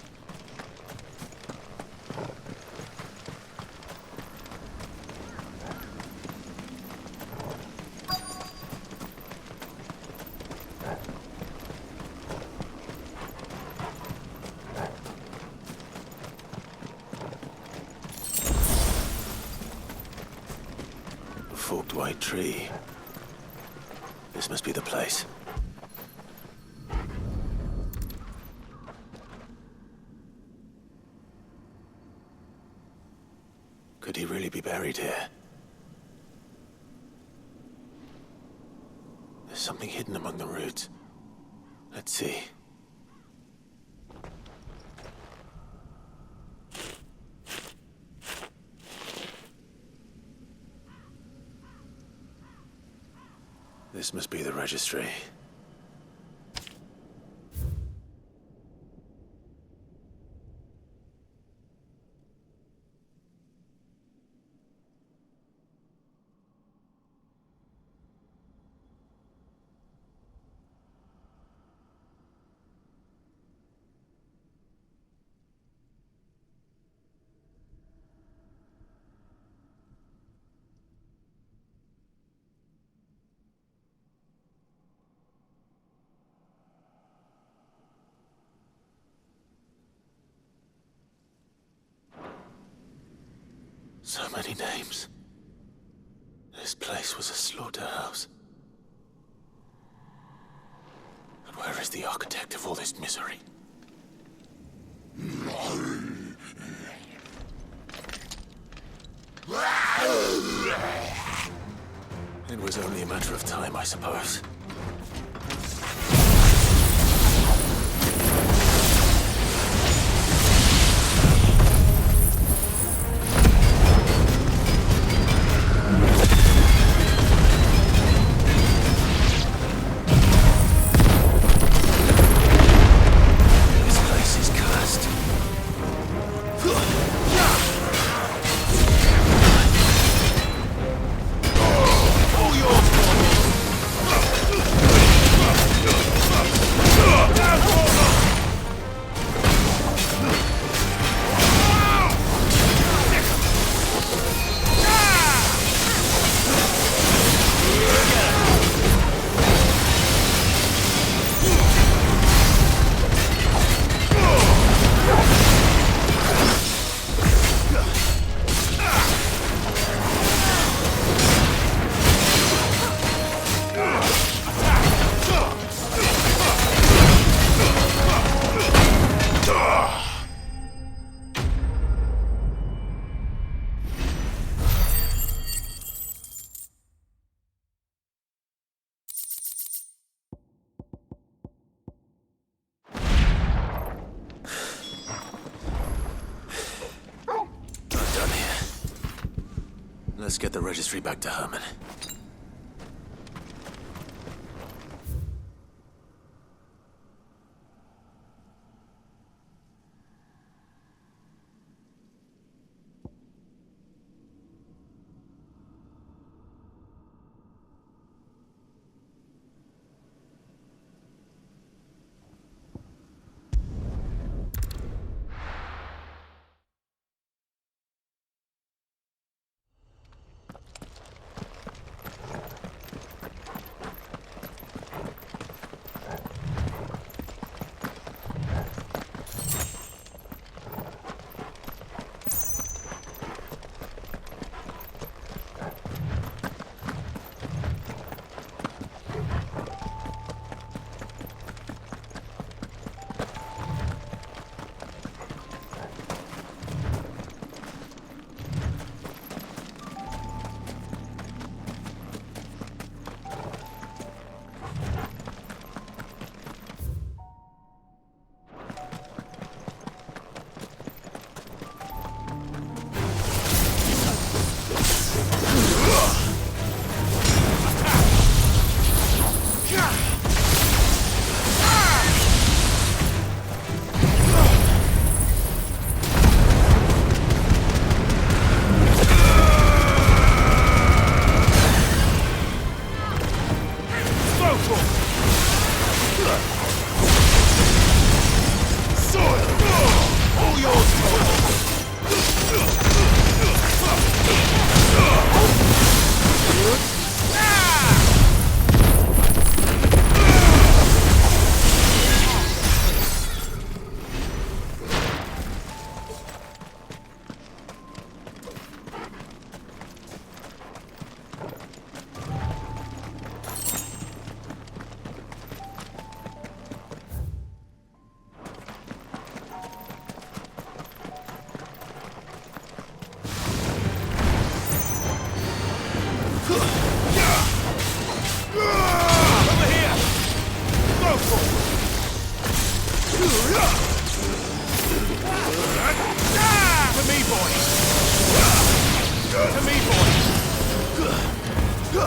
Forked white tree. This must be the place. Could he really be buried here? There's something hidden among the roots. Let's see. This must be the registry. So many names. This place was a slaughterhouse. And where is the architect of all this misery? It was only a matter of time, I suppose. This place is cursed. Let's get the registry back to Herman.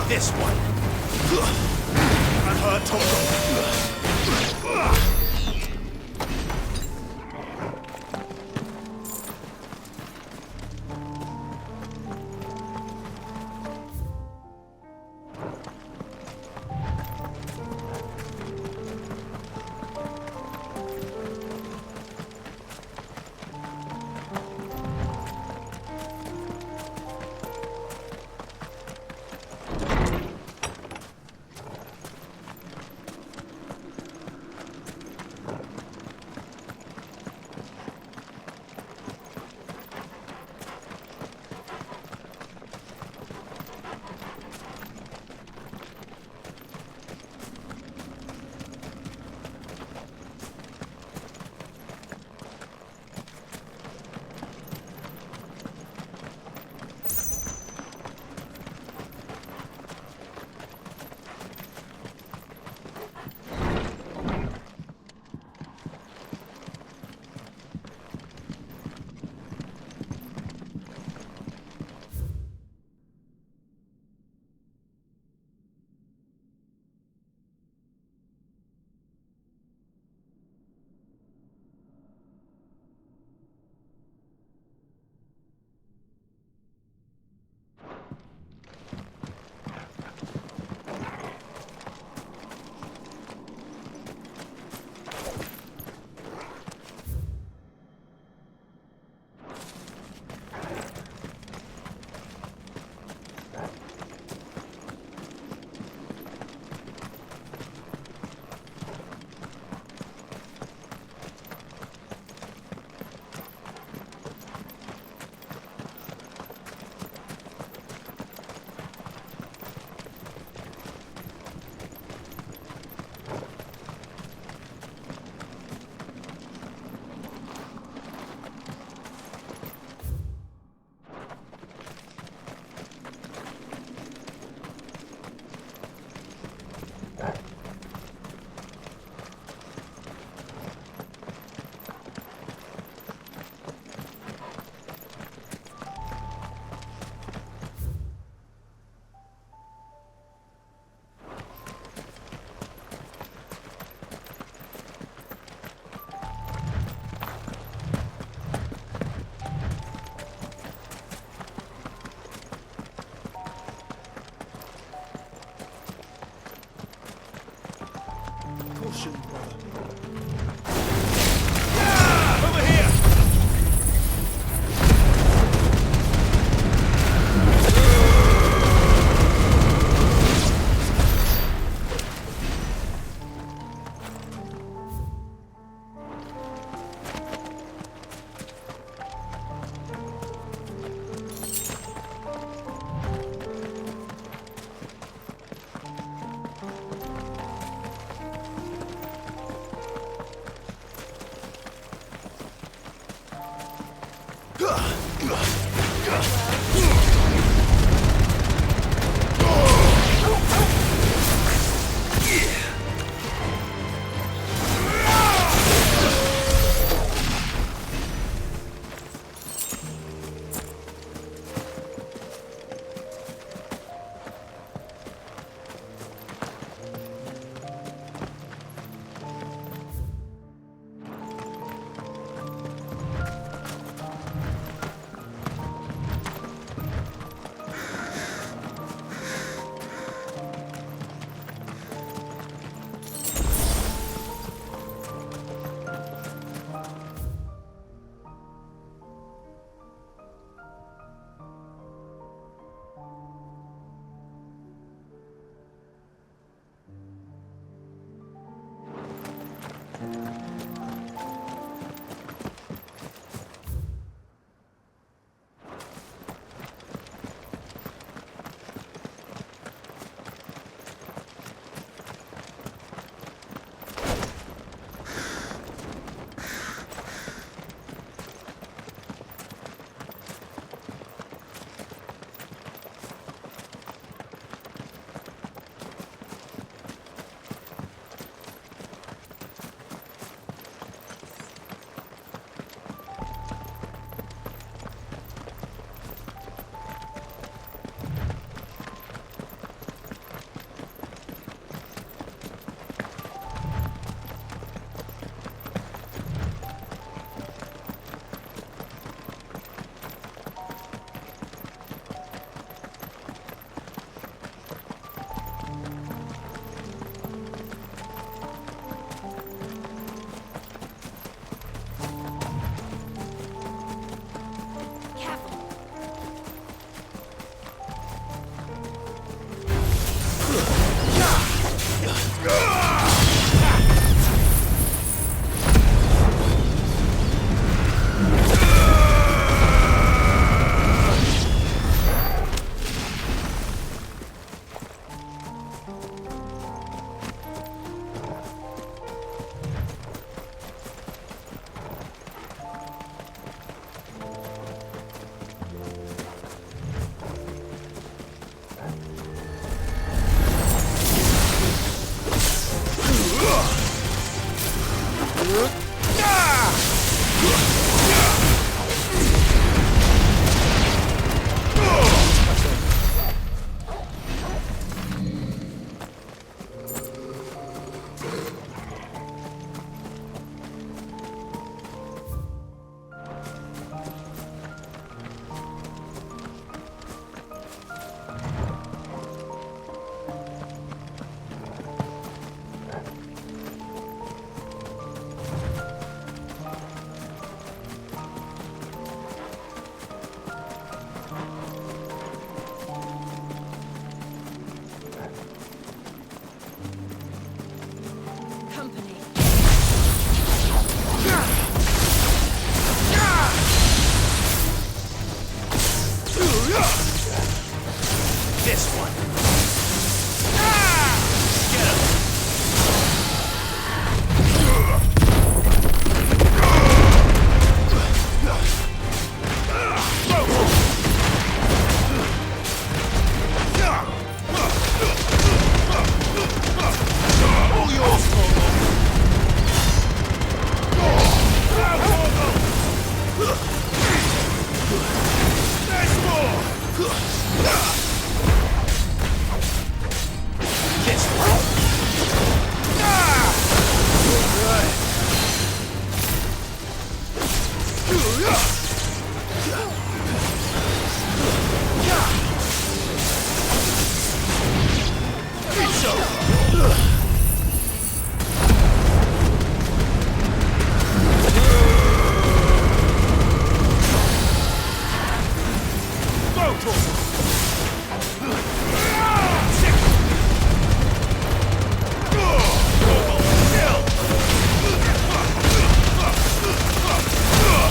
This one. And her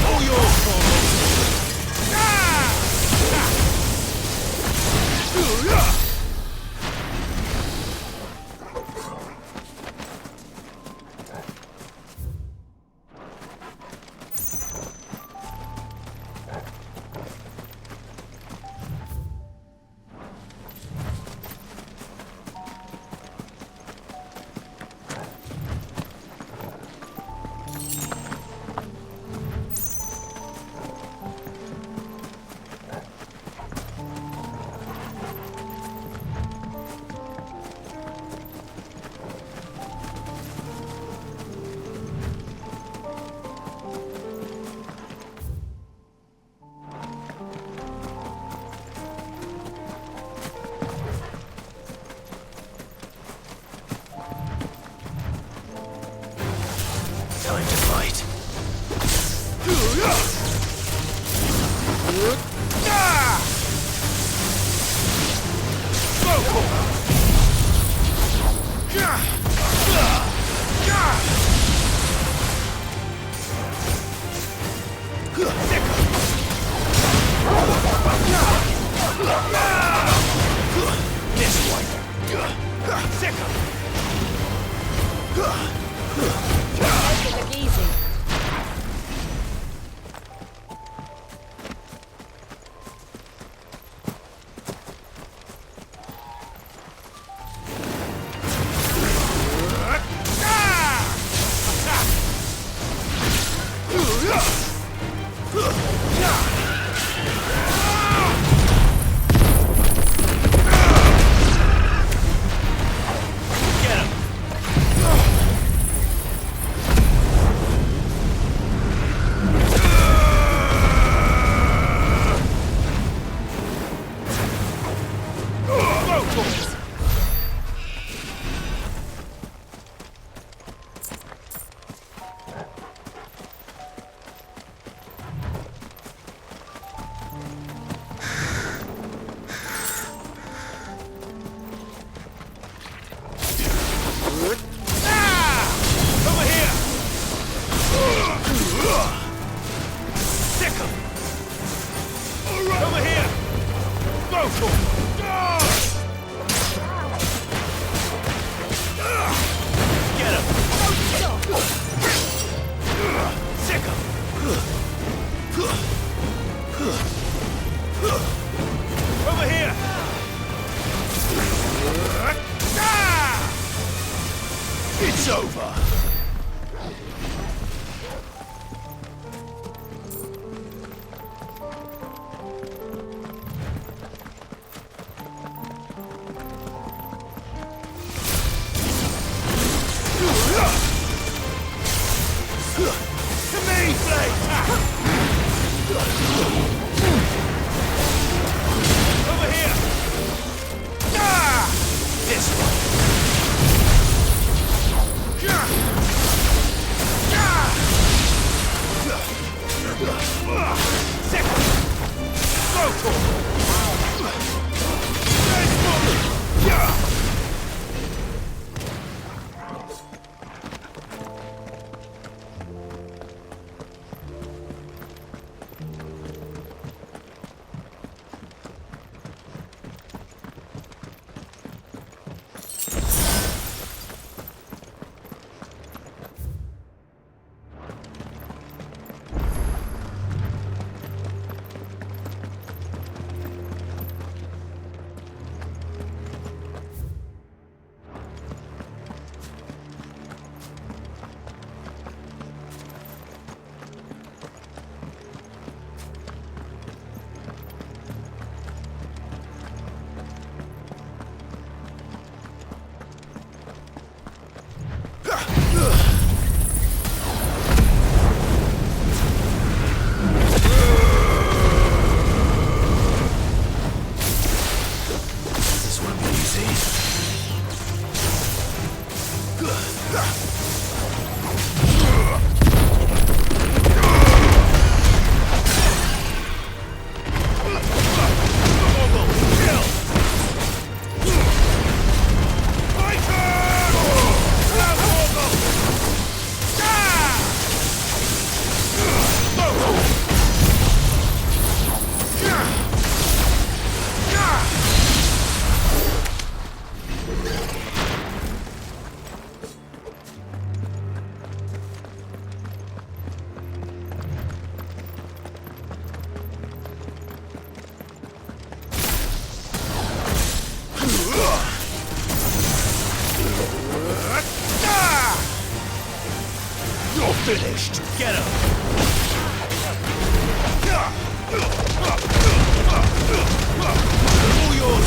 All yours, It's over. To me, Blade! Over here! This one! Finished. Get him. All yours,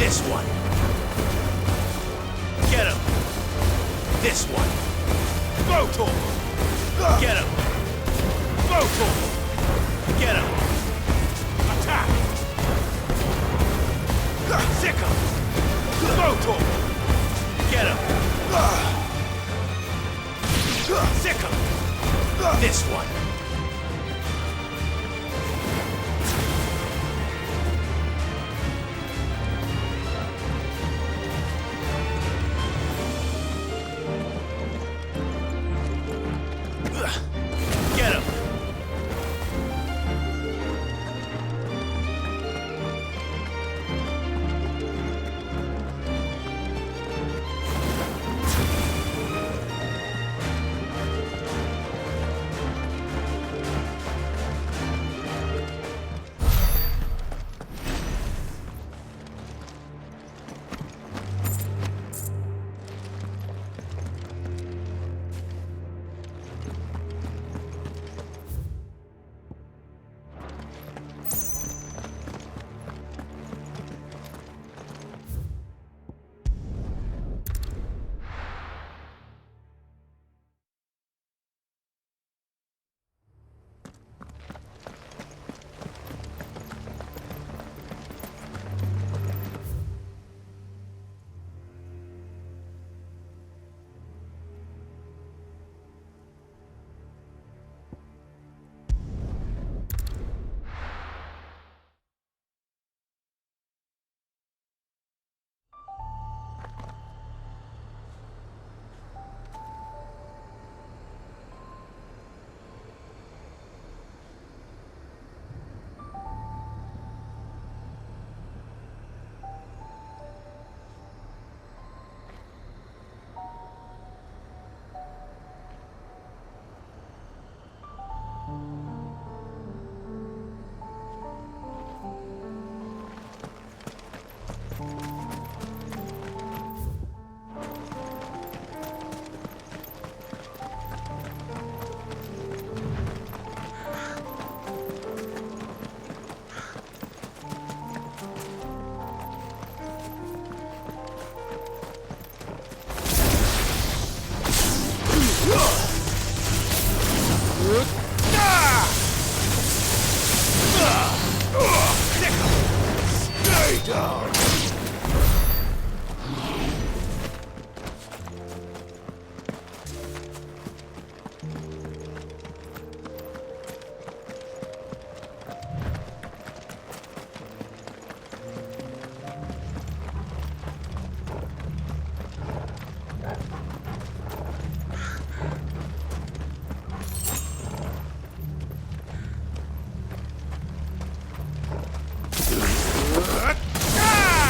This one. Get him. This one. Rotor. Get him. Rotor. Get him. Attack. Sick him. Rotor. Get him. Sick him. This one. Get him! Stay down! Ah!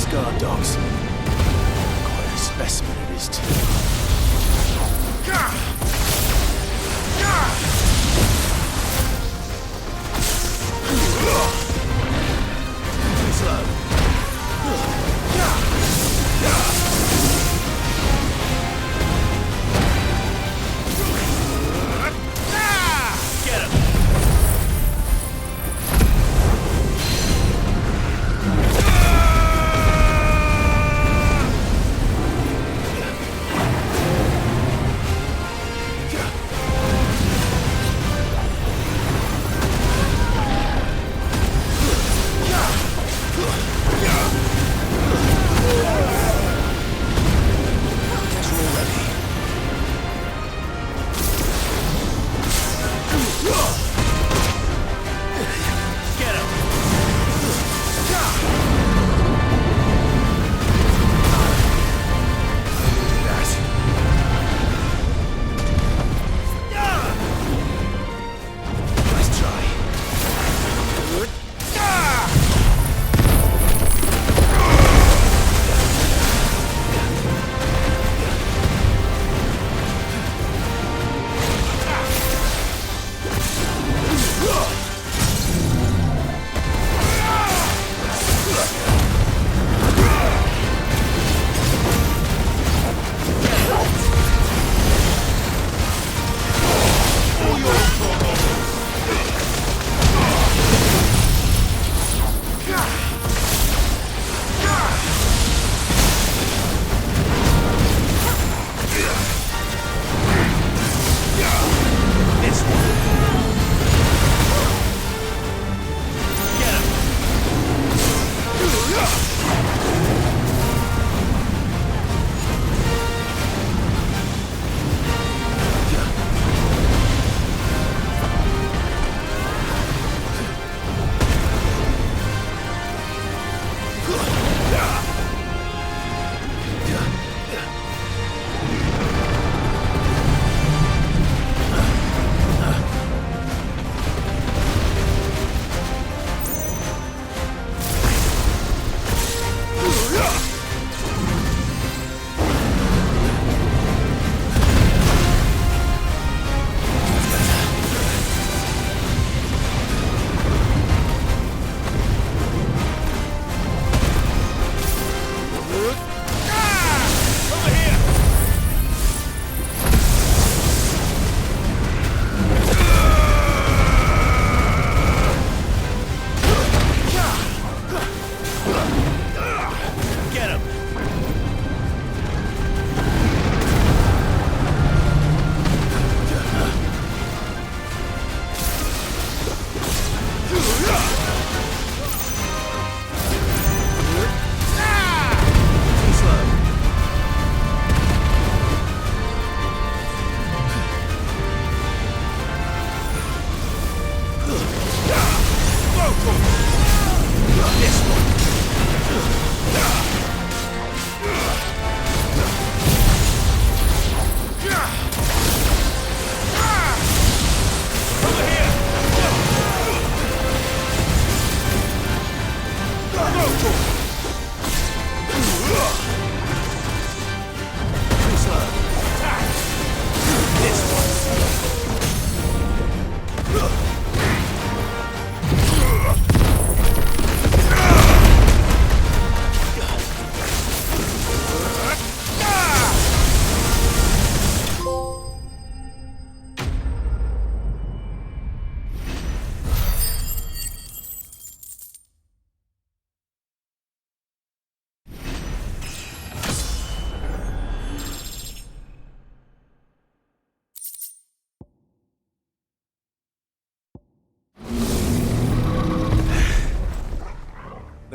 Guard dogs. Quite a specimen it is, too. Too slow. Get him!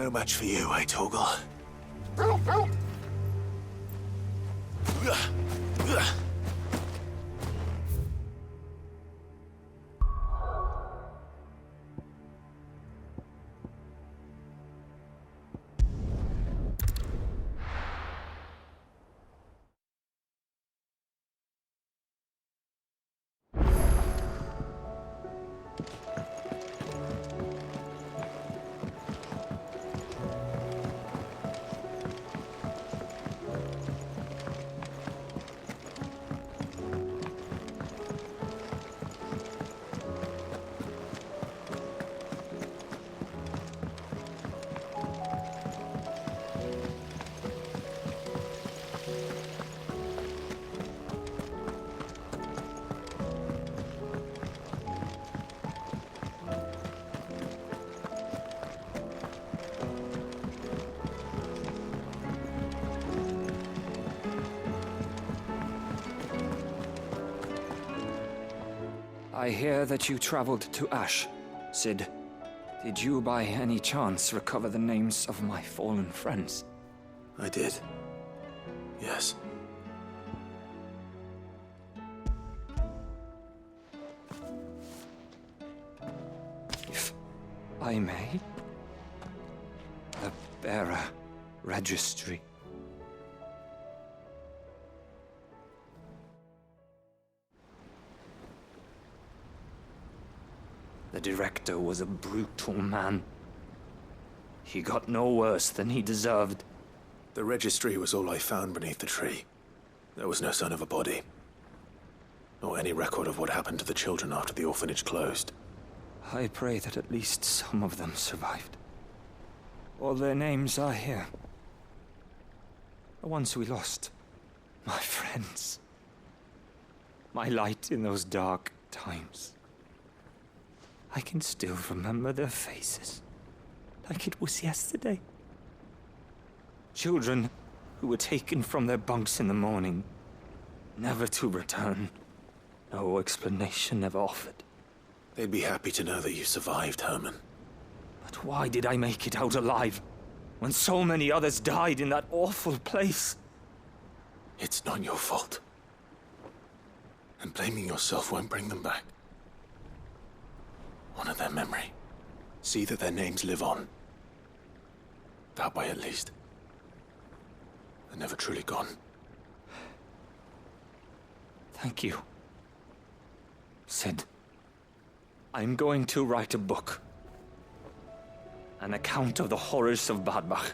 No match for you, eh, Torgal? I hear that you traveled to Ash, Sid. Did you by any chance recover the names of my fallen friends? I did. Yes. If I may, the bearer registry. The director was a brutal man. He got no worse than he deserved. The registry was all I found beneath the tree. There was no sign of a body. Or any record of what happened to the children after the orphanage closed. I pray that at least some of them survived. All their names are here. The ones we lost. My friends. My light in those dark times. I can still remember their faces, like it was yesterday. Children who were taken from their bunks in the morning, never to return. No explanation ever offered. They'd be happy to know that you survived, Herman. But why did I make it out alive, when so many others died in that awful place? It's not your fault. And blaming yourself won't bring them back. Honor their memory. See that their names live on. That way, at least. They're never truly gone. Thank you. Sid, I'm going to write a book. An account of the horrors of Badbach,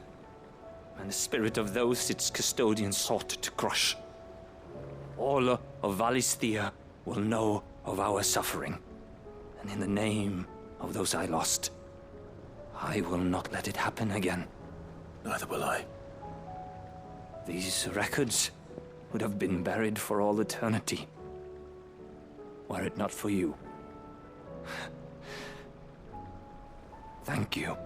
and the spirit of those its custodians sought to crush. All of Valisthea will know of our suffering. And in the name of those I lost, I will not let it happen again. Neither will I. These records would have been buried for all eternity, were it not for you. Thank you.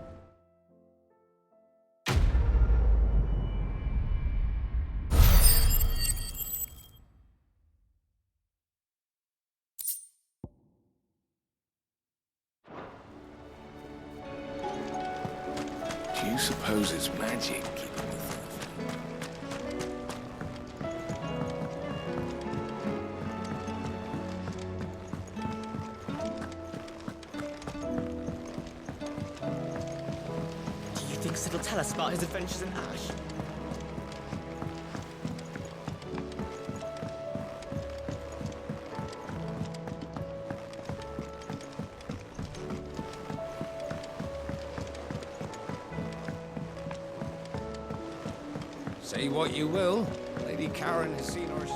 Do you suppose it's magic keeping the thing? Do you think Sid will tell us about his adventures in Ash? Say what you will, Lady Karen has seen our